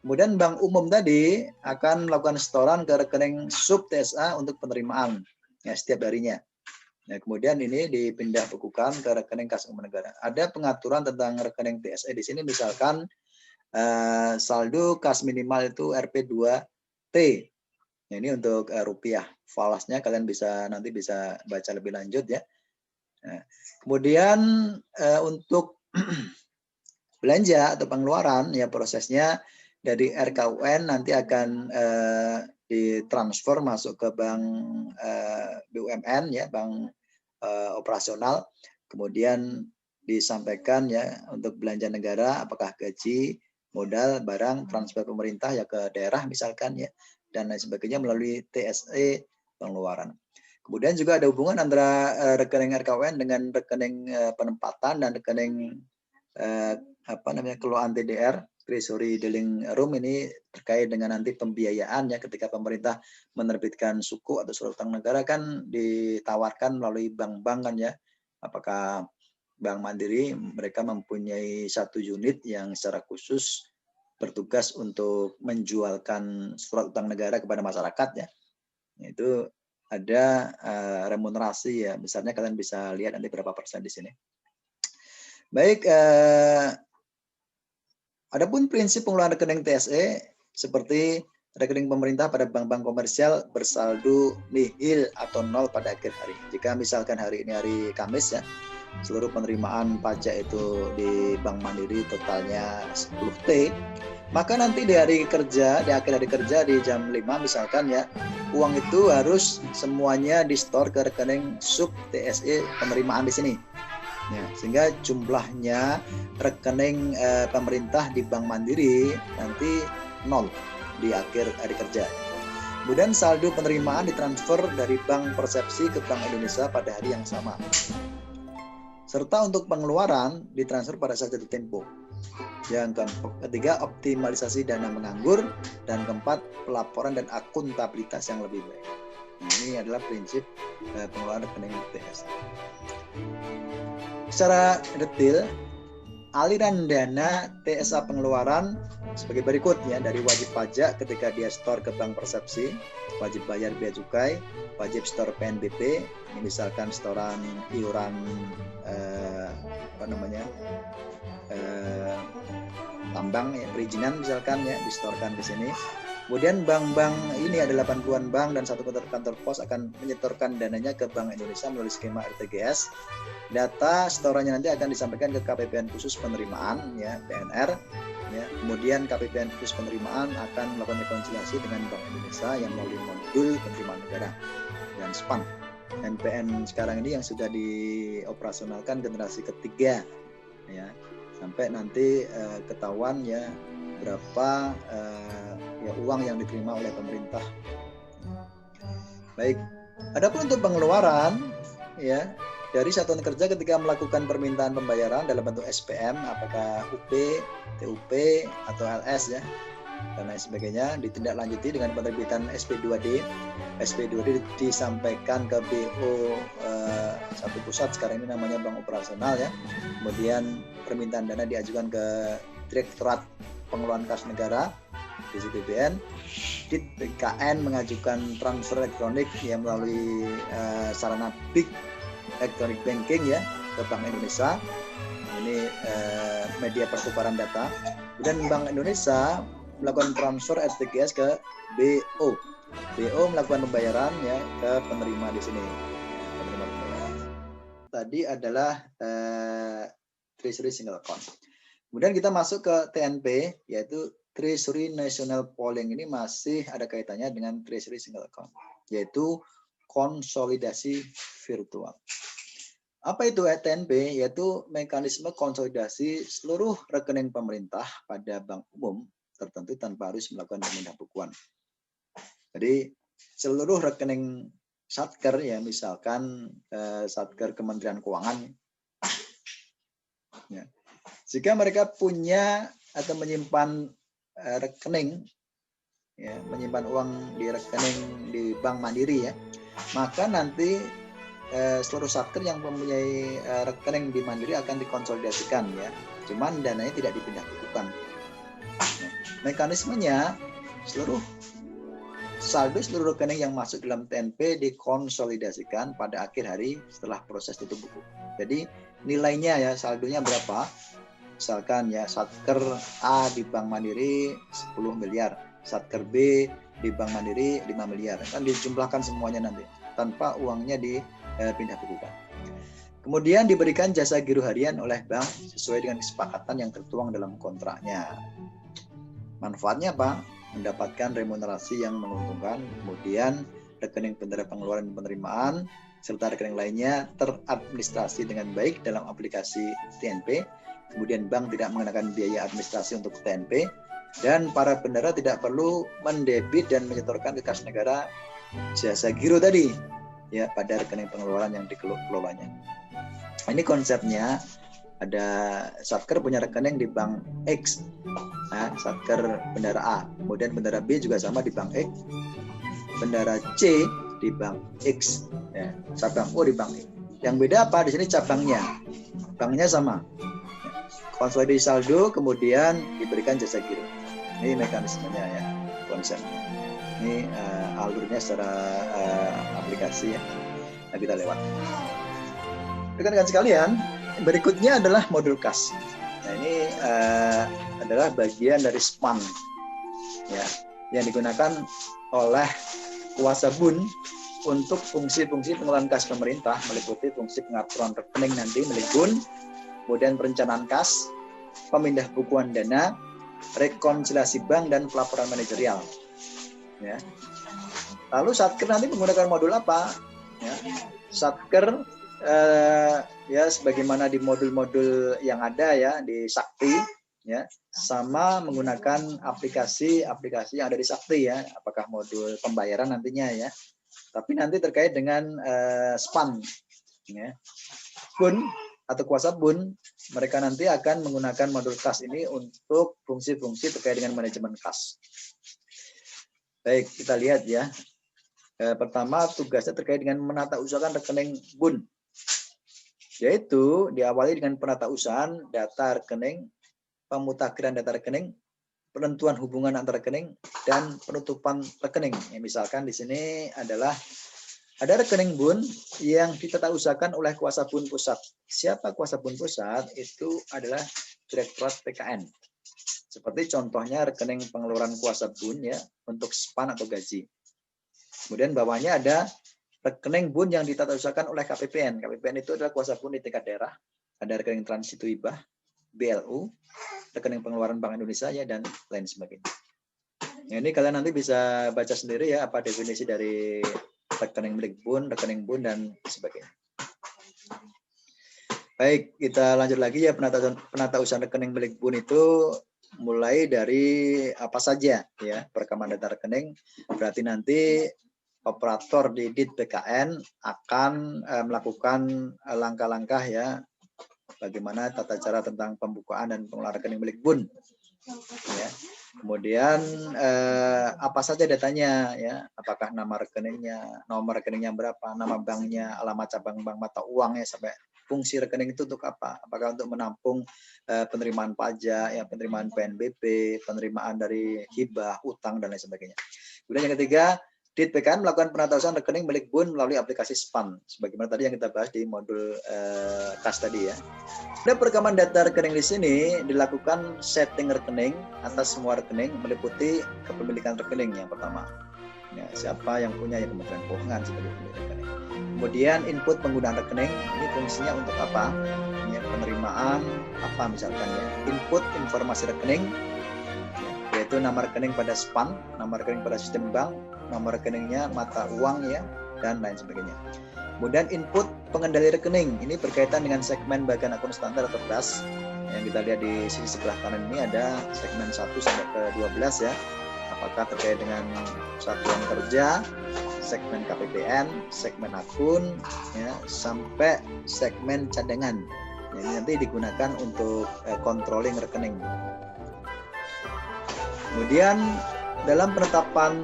Kemudian bank umum tadi akan melakukan setoran ke rekening sub TSA untuk penerimaan ya setiap harinya. Nah, kemudian ini dipindah bukukan ke rekening kas umum negara. Ada pengaturan tentang rekening TSE di sini, misalkan saldo kas minimal itu Rp2T. Nah, ini untuk rupiah. Falasnya kalian nanti bisa baca lebih lanjut ya. Nah, kemudian untuk belanja atau pengeluaran ya, prosesnya dari RKUN nanti akan ditransfer masuk ke bank BUMN ya, bank operasional, kemudian disampaikan ya untuk belanja negara, apakah gaji, modal, barang, transfer pemerintah ya ke daerah misalkan ya, dan lain sebagainya melalui TSE pengeluaran. Kemudian juga ada hubungan antara rekening RKUN dengan rekening penempatan dan rekening kelolaan TDR, Treasury Dealing Room, ini terkait dengan nanti pembiayaan ya, ketika pemerintah menerbitkan suku atau surat utang negara kan ditawarkan melalui bank-bank kan ya. Apakah Bank Mandiri mereka mempunyai satu unit yang secara khusus bertugas untuk menjualkan surat utang negara kepada masyarakat ya, itu ada remunerasi ya, besarnya kalian bisa lihat nanti berapa persen di sini. Baik, adapun prinsip pengelolaan rekening TSE seperti rekening pemerintah pada bank-bank komersial bersaldo nihil atau nol pada akhir hari. Jika misalkan hari ini hari Kamis ya, seluruh penerimaan pajak itu di Bank Mandiri totalnya 10T, maka nanti di hari kerja, di akhir hari kerja di jam 5 misalkan ya, uang itu harus semuanya di-store ke rekening sub TSE penerimaan di sini. Ya, sehingga jumlahnya rekening pemerintah di Bank Mandiri nanti nol di akhir hari kerja. Kemudian saldo penerimaan ditransfer dari Bank Persepsi ke Bank Indonesia pada hari yang sama. Serta untuk pengeluaran ditransfer pada saat jatuh tempo. Yang ketiga, optimalisasi dana menganggur. Dan keempat, pelaporan dan akuntabilitas yang lebih baik. Ini adalah prinsip pengelolaan rekening TSE. Secara detail, aliran dana TSA pengeluaran sebagai berikut ya, dari wajib pajak ketika dia store ke Bank Persepsi, wajib bayar bea cukai, wajib store PNBP, ini misalkan setoran iuran tambang ya, perizinan misalkan ya, distorkan di sini. Kemudian bank-bank ini ada 80-an bank dan 1 kantor pos akan menyetorkan dananya ke Bank Indonesia melalui skema RTGS. Data setorannya nanti akan disampaikan ke KPPN khusus penerimaan ya, PNR ya. Kemudian KPPN khusus penerimaan akan melakukan rekonsiliasi dengan Bank Indonesia yang melalui modul penerimaan negara dan SPAN. NPN sekarang ini yang sudah dioperasionalkan generasi ketiga ya, sampai nanti ketahuan ya berapa ya uang yang diterima oleh pemerintah. Baik, adapun untuk pengeluaran ya, dari satuan kerja ketika melakukan permintaan pembayaran dalam bentuk SPM, apakah UP, TUP, atau LS ya, dan lain sebagainya, ditindaklanjuti dengan penerbitan SP2D. SP2D disampaikan ke BO satu pusat, sekarang ini namanya Bank Operasional ya. Kemudian permintaan dana diajukan ke Direktorat Pengelolaan Kas Negara, DCPBN. BKN mengajukan transfer elektronik yang melalui sarana BIG Electronic Banking ya ke Bank Indonesia. Ini media pertukaran data. Kemudian Bank Indonesia melakukan transfer RTGS ke BO. BO melakukan pembayaran ya ke penerima di sini. Penerima pembayaran. Tadi adalah Treasury Single Account. Kemudian kita masuk ke TNP, yaitu Treasury National Polling. Ini masih ada kaitannya dengan Treasury Single Account, yaitu konsolidasi virtual. Apa itu TNP? Yaitu mekanisme konsolidasi seluruh rekening pemerintah pada bank umum tertentu tanpa harus melakukan pemindahan. Jadi seluruh rekening Satker ya, misalkan Satker Kementerian Keuangan ya, jika mereka punya atau menyimpan rekening ya, menyimpan uang di rekening di Bank Mandiri ya, maka nanti seluruh Satker yang mempunyai rekening di Mandiri akan dikonsolidasikan ya, cuman dananya tidak dipindah bukukan. Mekanismenya seluruh rekening yang masuk dalam TNP dikonsolidasikan pada akhir hari setelah proses tutup buku. Jadi nilainya ya, saldonya berapa? Misalkan ya, Satker A di Bank Mandiri 10 miliar, Satker B di Bank Mandiri 5 miliar. Kan dijumlahkan semuanya nanti tanpa uangnya dipindah bukukan. Kemudian diberikan jasa giro harian oleh bank sesuai dengan kesepakatan yang tertuang dalam kontraknya. Manfaatnya apa? Mendapatkan remunerasi yang menguntungkan, kemudian rekening bendera pengeluaran dan penerimaan, serta rekening lainnya teradministrasi dengan baik dalam aplikasi TNP. Kemudian bank tidak mengenakan biaya administrasi untuk TNP, dan para bendera tidak perlu mendebit dan menyetorkan ke kas negara jasa giro tadi ya pada rekening pengeluaran yang dikelolanya. Ini konsepnya. Ada Satker punya rekening di Bank X, nah, Satker bendera A, kemudian bendera B juga sama di Bank X, bendera C di Bank X, ya, cabang O di Bank X. Yang beda apa? Di sini cabangnya, banknya sama. Konsolidasi saldo, kemudian diberikan jasa giro. Ini mekanismenya ya, konsepnya. Ini alurnya secara aplikasi ya. Nah, kita lewat. Rekan-rekan sekalian, berikutnya adalah modul kas. Nah, ini adalah bagian dari span ya, yang digunakan oleh kuasa BUN untuk fungsi-fungsi pengelolaan kas pemerintah, meliputi fungsi pengaturan rekening nanti milik BUN, kemudian perencanaan kas, pemindah bukuan dana, rekonsiliasi bank, dan pelaporan manajerial. Ya. Lalu Satker nanti menggunakan modul apa? Ya. Satker ya sebagaimana di modul-modul yang ada ya di Sakti ya, sama menggunakan aplikasi yang ada di Sakti ya, apakah modul pembayaran nantinya ya, tapi nanti terkait dengan SPAN ya. BUN atau kuasa BUN, mereka nanti akan menggunakan modul kas ini untuk fungsi-fungsi terkait dengan manajemen kas. Baik, kita lihat ya. Pertama, tugasnya terkait dengan menata usahakan rekening BUN, yaitu diawali dengan penatausahaan data rekening, pemutakhiran data rekening, penentuan hubungan antar rekening, dan penutupan rekening. Ya, misalkan di sini adalah ada rekening BUN yang ditatausahakan oleh kuasa BUN pusat. Siapa kuasa BUN pusat? Itu adalah Direktorat PKN. Seperti contohnya rekening pengeluaran kuasa BUN ya untuk SPAN atau gaji. Kemudian bawahnya ada rekening BUN yang ditatausahakan oleh KPPN. KPPN itu adalah kuasa BUN di tingkat daerah. Ada rekening transitu hibah, BLU, rekening pengeluaran Bank Indonesia ya, dan lain sebagainya. Nah, ini kalian nanti bisa baca sendiri ya apa definisi dari rekening milik BUN, rekening BUN, dan sebagainya. Baik, kita lanjut lagi ya. Penatausahaan rekening milik BUN itu mulai dari apa saja ya, perekaman data rekening. Berarti nanti operator di DIT PKN akan melakukan langkah-langkah ya, bagaimana tata cara tentang pembukaan dan pengelolaan rekening milik BUN. Ya. Kemudian apa saja datanya ya, apakah nama rekeningnya, nomor rekeningnya berapa, nama banknya, alamat cabang bank, mata uangnya, sampai fungsi rekening itu untuk apa? Apakah untuk menampung penerimaan pajak, ya, penerimaan PNBP, penerimaan dari hibah, utang, dan lain sebagainya. Kemudian yang ketiga, DIT PKN melakukan penatausahaan rekening milik BUN melalui aplikasi SPAN, sebagaimana tadi yang kita bahas di modul kas tadi ya. Ada perekaman data rekening di sini dilakukan setting rekening atas semua rekening, meliputi kepemilikan rekening yang pertama. Ya, siapa yang punya, ya Kementerian Keuangan sebagai pemilik rekening. Kemudian input penggunaan rekening, ini fungsinya untuk apa? Ya, penerimaan apa misalkan ya. Input informasi rekening, yaitu nama rekening pada SPAN, nama rekening pada sistem bank, nomor rekeningnya, mata uang ya, dan lain sebagainya. Kemudian input pengendali rekening, ini berkaitan dengan segmen bagian akun standar atau BAS. Yang kita lihat di sisi sebelah kanan ini ada segmen 1 sampai ke 12 ya. Apakah terkait dengan satuan kerja, segmen KPPN, segmen akun ya, sampai segmen cadangan. Ini nanti digunakan untuk controlling rekening. Kemudian dalam penetapan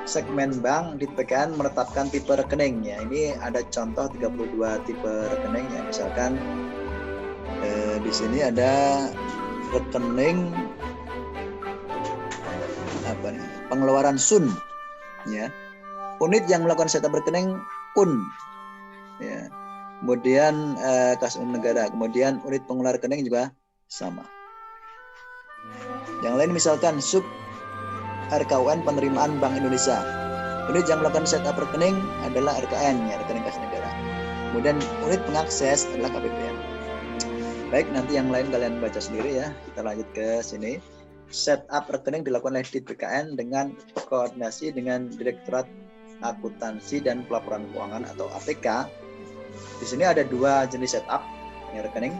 segmen bank, DIT PKN menetapkan tipe rekening ya. Ini ada contoh 32 tipe rekening ya. Misalkan di sini ada rekening apa nih? Pengeluaran SUN ya. Unit yang melakukan setup rekening UN ya. Kemudian kas umum negara, kemudian unit pengelola rekening juga sama. Yang lain misalkan sub RKUN penerimaan Bank Indonesia. Unit yang melakukan setup rekening adalah RKN, ya, rekening kas negara. Kemudian unit pengakses adalah KPPN. Baik, nanti yang lain kalian baca sendiri ya. Kita lanjut ke sini. Setup rekening dilakukan oleh DIT PKN dengan koordinasi dengan Direktorat Akuntansi dan Pelaporan Keuangan atau APK. Di sini ada dua jenis setup ya, rekening,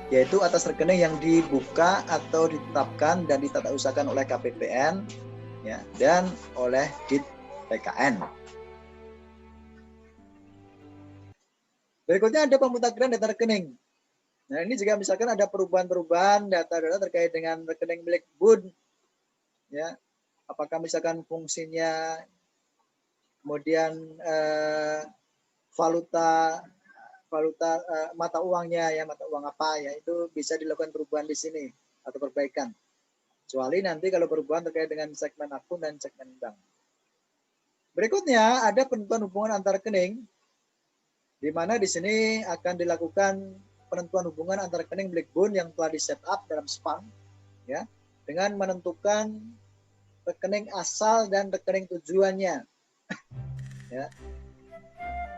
yaitu atas rekening yang dibuka atau ditetapkan dan ditatausahakan oleh KPPN ya, dan oleh DIT PKN. Berikutnya ada pemutakhiran data rekening. Nah, ini juga misalkan ada perubahan-perubahan data-data terkait dengan rekening milik BUN ya. Apakah misalkan fungsinya, kemudian valuta mata uangnya ya, mata uang apa ya, itu bisa dilakukan perubahan di sini atau perbaikan. Kecuali nanti kalau perubahan terkait dengan segmen akun dan segmen bank. Berikutnya ada penentuan hubungan antar rekening, di mana di sini akan dilakukan penentuan hubungan antar rekening milik Bun yang telah di set up dalam SPAN, ya, dengan menentukan rekening asal dan rekening tujuannya. Ya.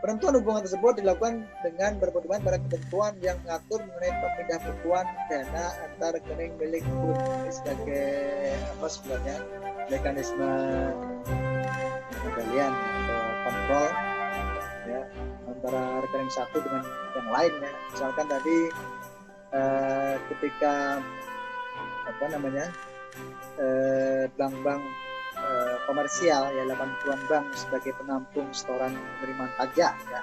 Penentuan hubungan tersebut dilakukan dengan berpedoman pada ketentuan yang mengatur mengenai pemindah bukuan dana antar rekening milik Bun. Ini sebagai apa sebenarnya mekanisme pengendalian atau kontrol, ya, antara rekening satu dengan yang lain, ya. Misalkan tadi ketika apa namanya bank-bank komersial, ya, 80-an bank sebagai penampung setoran penerimaan pajak, ya,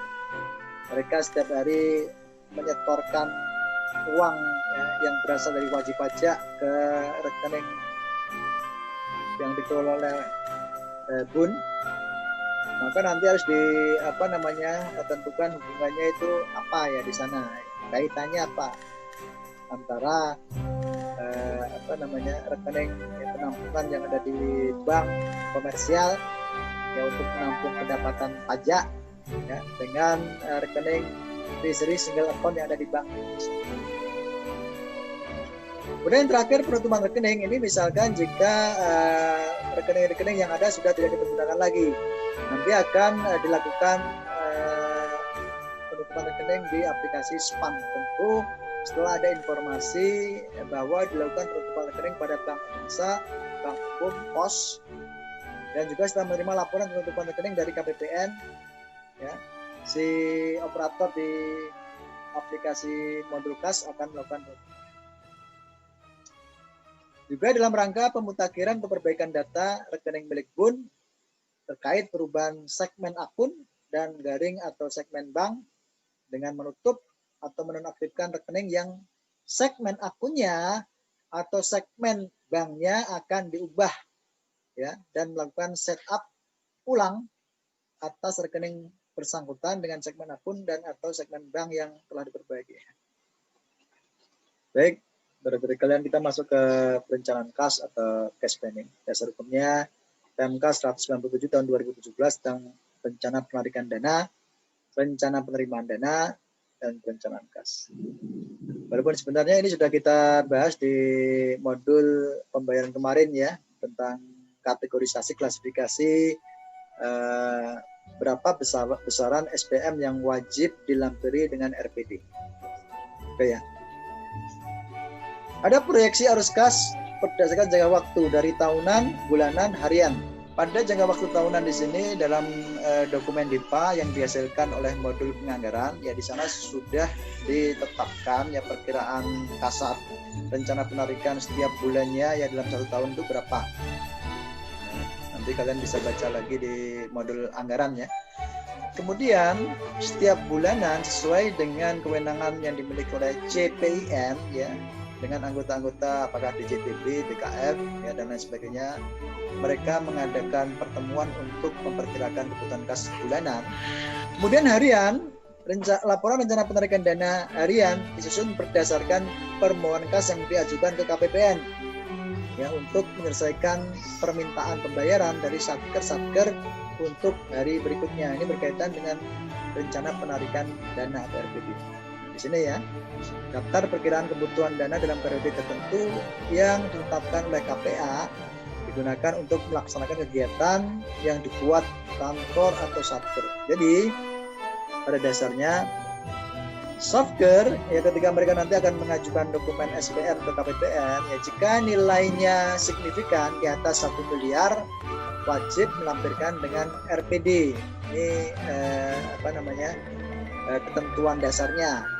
mereka setiap hari menyetorkan uang, ya, yang berasal dari wajib pajak ke rekening yang dikelola oleh Bun, maka nanti harus tentukan hubungannya itu apa, ya, di sana kaitannya apa antara rekening penampungan yang ada di bank komersial, ya, untuk menampung pendapatan pajak, ya, dengan rekening treasury single account yang ada di bank. Kemudian yang terakhir penutupan rekening ini, misalkan jika rekening-rekening yang ada sudah tidak dipergunakan lagi, nanti akan dilakukan penutupan rekening di aplikasi SPAN. Tentu setelah ada informasi bahwa dilakukan penutupan rekening pada Bank Indonesia, Bank Umum, Pos, dan juga setelah menerima laporan penutupan rekening dari KPPN, ya, si operator di aplikasi modul kas akan melakukan juga dalam rangka pemutakhiran atau perbaikan data rekening milik Bun terkait perubahan segmen akun dan garing atau segmen bank dengan menutup atau menonaktifkan rekening yang segmen akunnya atau segmen banknya akan diubah, ya, dan melakukan setup ulang atas rekening bersangkutan dengan segmen akun dan atau segmen bank yang telah diperbaiki. Baik, dari kalian kita masuk ke perencanaan kas atau cash planning. Dasar hukumnya PMK 197 tahun 2017 tentang rencana penarikan dana, rencana penerimaan dana, dan perencanaan kas. Walaupun sebenarnya ini sudah kita bahas di modul pembayaran kemarin, ya, tentang kategorisasi klasifikasi berapa besaran SPM yang wajib dilampiri dengan RPD. Oke, ya. Ada proyeksi arus kas berdasarkan jangka waktu dari tahunan, bulanan, harian. Pada jangka waktu tahunan di sini dalam dokumen DIPA yang dihasilkan oleh modul penganggaran, ya, di sana sudah ditetapkan, ya, perkiraan kasar rencana penarikan setiap bulannya, ya, dalam satu tahun itu berapa. Nanti kalian bisa baca lagi di modul anggaran, ya. Kemudian setiap bulanan sesuai dengan kewenangan yang dimiliki oleh CPIN, ya, dengan anggota-anggota apakah DJTB, BKF, ya, dan lain sebagainya, mereka mengadakan pertemuan untuk memperkirakan kebutuhan kas bulanan. Kemudian harian, laporan rencana penarikan dana harian disusun berdasarkan permohonan kas yang diajukan ke KPPN, ya, untuk menyelesaikan permintaan pembayaran dari satker untuk hari berikutnya. Ini berkaitan dengan rencana penarikan dana atau RPD. Di sini, ya, daftar perkiraan kebutuhan dana dalam periode tertentu yang ditetapkan oleh KPA digunakan untuk melaksanakan kegiatan yang dibuat kantor atau satker. Jadi pada dasarnya satker, ya, ketika mereka nanti akan mengajukan dokumen SPR ke KPPN, ya, jika nilainya signifikan di atas 1 miliar wajib melampirkan dengan RPD. Ini ketentuan dasarnya.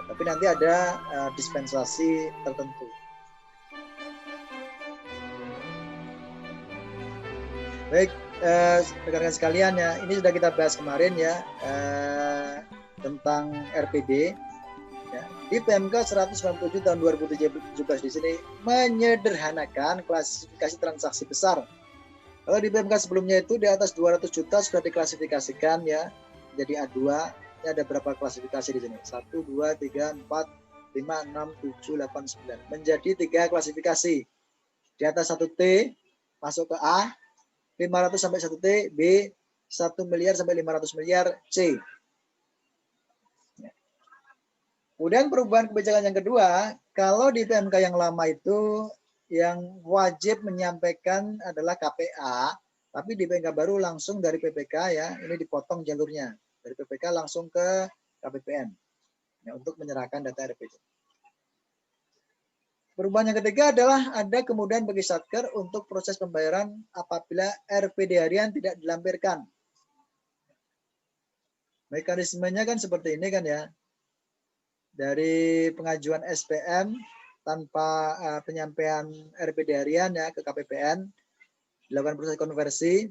Tapi nanti ada dispensasi tertentu. Baik, rekan-rekan sekalian, ya, ini sudah kita bahas kemarin, ya, tentang RPD, ya. Di PMK 197 tahun 2017 di sini menyederhanakan klasifikasi transaksi besar. Kalau di PMK sebelumnya itu di atas 200 juta sudah diklasifikasikan, ya, jadi A2. Ada berapa klasifikasi di sini? 1, 2, 3, 4, 5, 6, 7, 8, 9. Menjadi 3 klasifikasi. Di atas 1T masuk ke A, 500 sampai 1T, B, 1 miliar sampai 500 miliar, C. Kemudian perubahan kebijakan yang kedua, kalau di PMK yang lama itu yang wajib menyampaikan adalah KPA, tapi di PMK baru langsung dari PPK ya, ini dipotong jalurnya. Dari PPK langsung ke KPPN ya, untuk menyerahkan data RPD. Perubahan yang ketiga adalah ada kemudahan bagi Satker untuk proses pembayaran apabila RPD harian tidak dilampirkan. Mekanismenya kan seperti ini kan ya. Dari pengajuan SPM tanpa penyampaian RPD harian ya ke KPPN, dilakukan proses konversi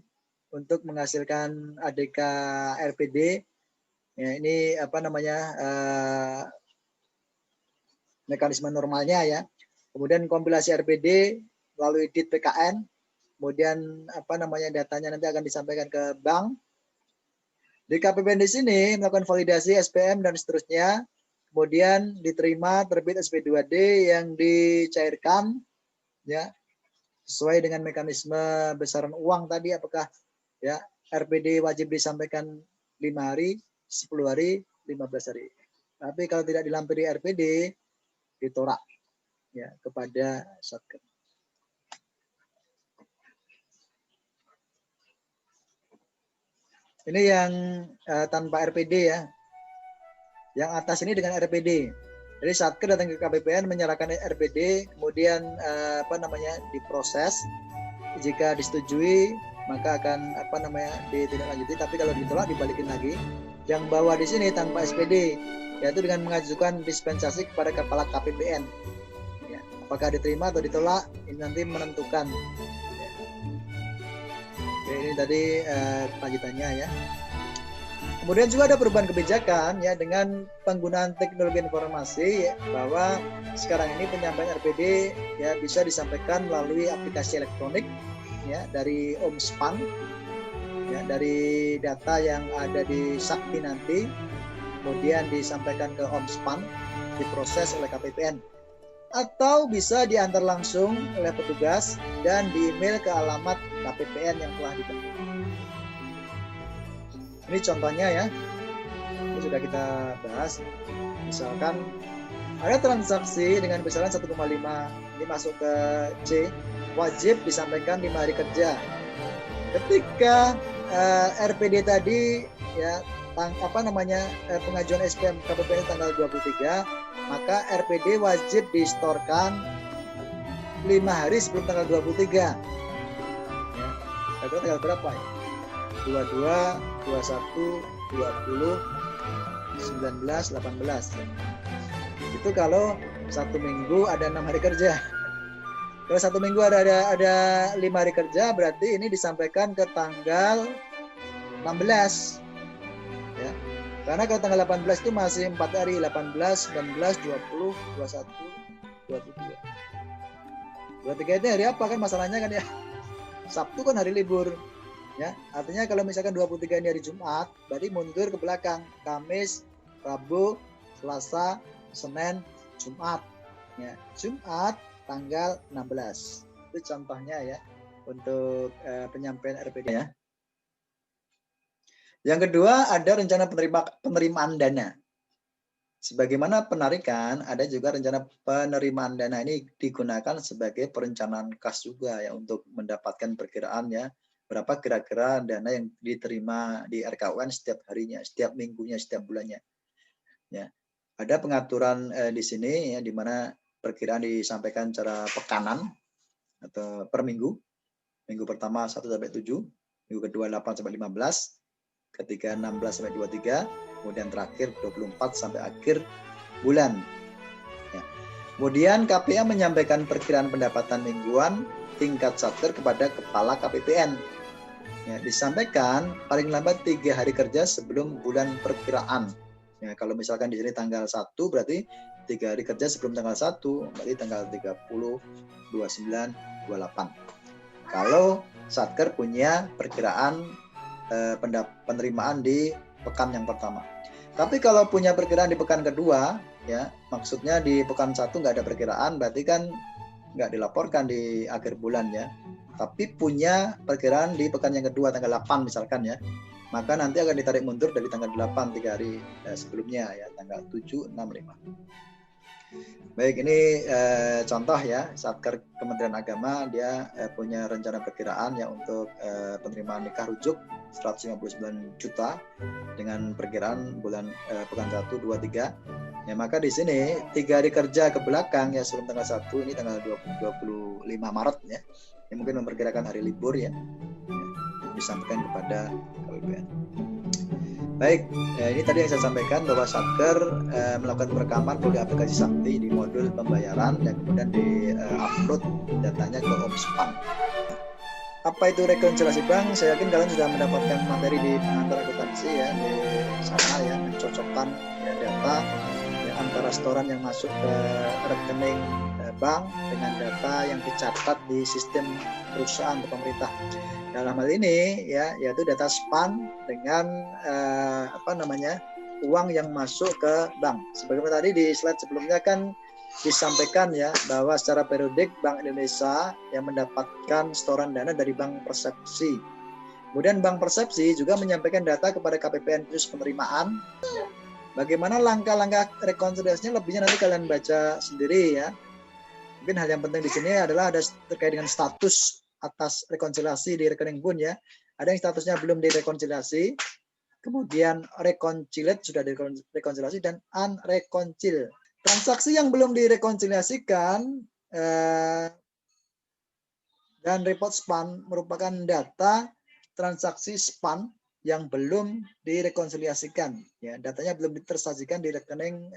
untuk menghasilkan ADK RPD. Ya, ini apa namanya mekanisme normalnya ya. Kemudian kompilasi RPD melalui DIT PKN, kemudian apa namanya datanya nanti akan disampaikan ke bank. Di KPPN di sini melakukan validasi SPM dan seterusnya, kemudian diterima terbit SP2D yang dicairkan ya sesuai dengan mekanisme besaran uang tadi, apakah ya RPD wajib disampaikan 5 hari, 10 hari, 15 hari. Tapi kalau tidak dilampiri RPD ditolak ya kepada Satker. Ini yang tanpa RPD ya. Yang atas ini dengan RPD. Jadi Satker datang ke KPPN menyerahkan RPD, kemudian apa namanya diproses. Jika disetujui maka akan apa namanya ditindaklanjuti. Tapi kalau ditolak dibalikin lagi. Yang bawah di sini tanpa SPD, yaitu dengan mengajukan dispensasi kepada kepala KPPN. Ya, apakah diterima atau ditolak ini nanti menentukan. Ya. Oke, ini tadi lanjutannya ya. Kemudian juga ada perubahan kebijakan ya dengan penggunaan teknologi informasi ya, bahwa sekarang ini penyampaian RPD ya bisa disampaikan melalui aplikasi elektronik ya dari Omspan ya, dari data yang ada di Sakti nanti kemudian disampaikan ke Omspan, diproses oleh KPPN, atau bisa diantar langsung oleh petugas dan di email ke alamat KPPN yang telah dibentuk. Ini contohnya ya, ini sudah kita bahas. Misalkan ada transaksi dengan besaran 1,5, ini masuk ke C, wajib disampaikan 5 hari kerja. Ketika RPD tadi ya pengajuan SPM KPPN tanggal 23, maka RPD wajib distorkan 5 hari sebelum tanggal 23 ya. Tanggal berapa ya? 22, 21, 20, 19, 18. Itu kalau 1 minggu ada 6 hari kerja. Kalau 1 minggu ada 5 hari kerja, berarti ini disampaikan ke tanggal 16. Ya. Karena kalau tanggal 18 itu masih 4 hari, 18, 19, 20, 21, 22. 23 itu hari apa kan masalahnya kan ya? Sabtu kan hari libur. Ya, artinya kalau misalkan 23 ini hari Jumat, berarti mundur ke belakang. Kamis, Rabu, Selasa, Senin, Jumat. Ya, Jumat tanggal 16. Itu contohnya ya untuk penyampaian RPD ya. Yang kedua ada rencana penerimaan dana. Sebagaimana penarikan, ada juga rencana penerimaan dana ini digunakan sebagai perencanaan kas juga ya untuk mendapatkan perkiraan ya. Berapa kira-kira dana yang diterima di RKUN setiap harinya, setiap minggunya, setiap bulannya. Ya. Ada pengaturan di sini ya di mana perkiraan disampaikan secara pekanan atau per minggu. Minggu pertama 1 sampai 7, minggu kedua 8 sampai 15, ketiga 16 sampai 23, kemudian terakhir 24 sampai akhir bulan. Ya. Kemudian KPA menyampaikan perkiraan pendapatan mingguan tingkat Satker kepada kepala KPPN. Ya, disampaikan paling lambat 3 hari kerja sebelum bulan perkiraan. Ya, kalau misalkan di sini tanggal 1 berarti 3 hari kerja sebelum tanggal 1, berarti tanggal 30, 29, 28. Kalau Satker punya perkiraan penerimaan di pekan yang pertama. Tapi kalau punya perkiraan di pekan kedua, ya maksudnya di pekan 1 nggak ada perkiraan, berarti kan nggak dilaporkan di akhir bulan ya, tapi punya perkiraan di pekan yang kedua tanggal 8 misalkan ya, maka nanti akan ditarik mundur dari tanggal 8 3 hari sebelumnya ya, tanggal 7, 6, 5. Baik, ini contoh ya, Satker Kementerian Agama dia punya rencana perkiraan ya untuk penerimaan nikah rujuk 159 juta dengan perkiraan bulan pekan 1, 2, 3. Ya, maka di sini 3 hari kerja ke belakang ya sebelum tanggal 1, ini tanggal 25 Maret ya. Yang mungkin memperkirakan hari libur ya. Disampaikan kepada KPPN. Baik, ini tadi yang saya sampaikan bahwa Satker melakukan perekaman melalui aplikasi Sakti di modul pembayaran dan kemudian di-upload datanya ke OPSPAN. Apa itu rekonsiliasi bank? Saya yakin kalian sudah mendapatkan materi di pengantar akuntansi ya di sana ya, mencocokkan ya, data ya, antara setoran yang masuk ke rekening bank dengan data yang dicatat di sistem perusahaan atau pemerintah. Dalam hal ini ya, yaitu data SPAN dengan uang yang masuk ke bank. Sebagaimana tadi di slide sebelumnya kan disampaikan ya bahwa secara periodik Bank Indonesia yang mendapatkan setoran dana dari Bank Persepsi. Kemudian Bank Persepsi juga menyampaikan data kepada KPPN khusus penerimaan. Bagaimana langkah-langkah rekonsiliasinya lebihnya nanti kalian baca sendiri ya. Mungkin hal yang penting di sini adalah ada terkait dengan status atas rekonsiliasi di rekening BUN ya. Ada yang statusnya belum direkonsiliasi, kemudian reconcilate sudah direkonsiliasi, dan unreconciled. Transaksi yang belum direkonsiliasikan dan report SPAN merupakan data transaksi SPAN yang belum direkonsiliasikan. Ya, datanya belum tersajikan di rekening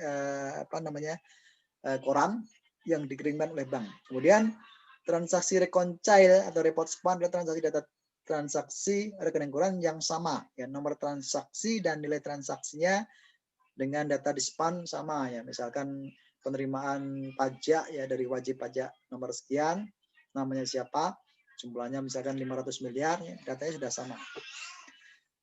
koran yang dikirimkan oleh bank. Kemudian transaksi reconcile atau report SPAN adalah transaksi data transaksi rekening koran yang sama ya, nomor transaksi dan nilai transaksinya dengan data di SPAN sama ya. Misalkan penerimaan pajak ya dari wajib pajak nomor sekian, namanya siapa, jumlahnya misalkan 500 miliar ya, datanya sudah sama.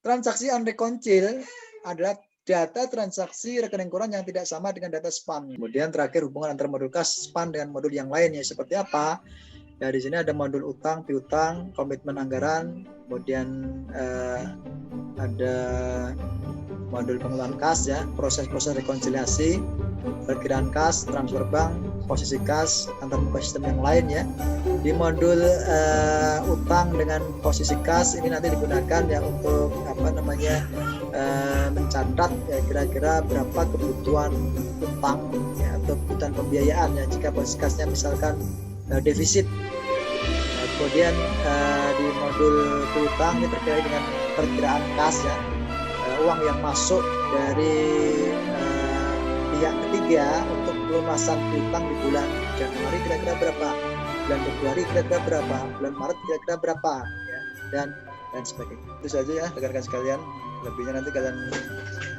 Transaksi unreconciled adalah data transaksi rekening koran yang tidak sama dengan data SPAN. Kemudian terakhir hubungan antar modul kas SPAN dengan modul yang lainnya seperti apa? Ya, di sini ada modul utang, piutang, komitmen anggaran, kemudian ada modul pengelolaan kas ya, proses-proses rekonsiliasi, perkiraan kas, transfer bank, posisi kas antar sistem yang lain ya. Di modul utang dengan posisi kas ini nanti digunakan ya untuk mencatat ya kira-kira berapa kebutuhan utang ya, atau kebutuhan pembiayaan ya jika posisi kasnya misalkan defisit. Kemudian di modul piutang ini terkait dengan perkiraan kas ya, uang yang masuk dari pihak ketiga untuk pelunasan piutang di bulan Januari kira-kira berapa, bulan Februari kira-kira berapa, bulan Maret kira-kira berapa ya, dan sebagainya. Itu saja ya rekan-rekan sekalian, lebihnya nanti kalian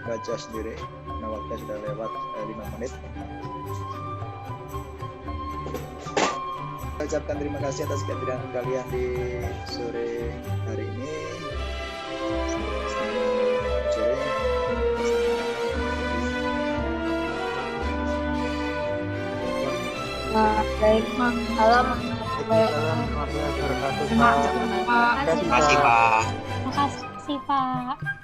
baca sendiri karena waktunya sudah lewat 5 menit. Saya ucapkan terima kasih atas kehadiran kalian di sore hari ini. Selamat sore. Waalaikumsalam warahmatullahi wabarakatuh. Terima kasih, Pak. Terima kasih, Pak.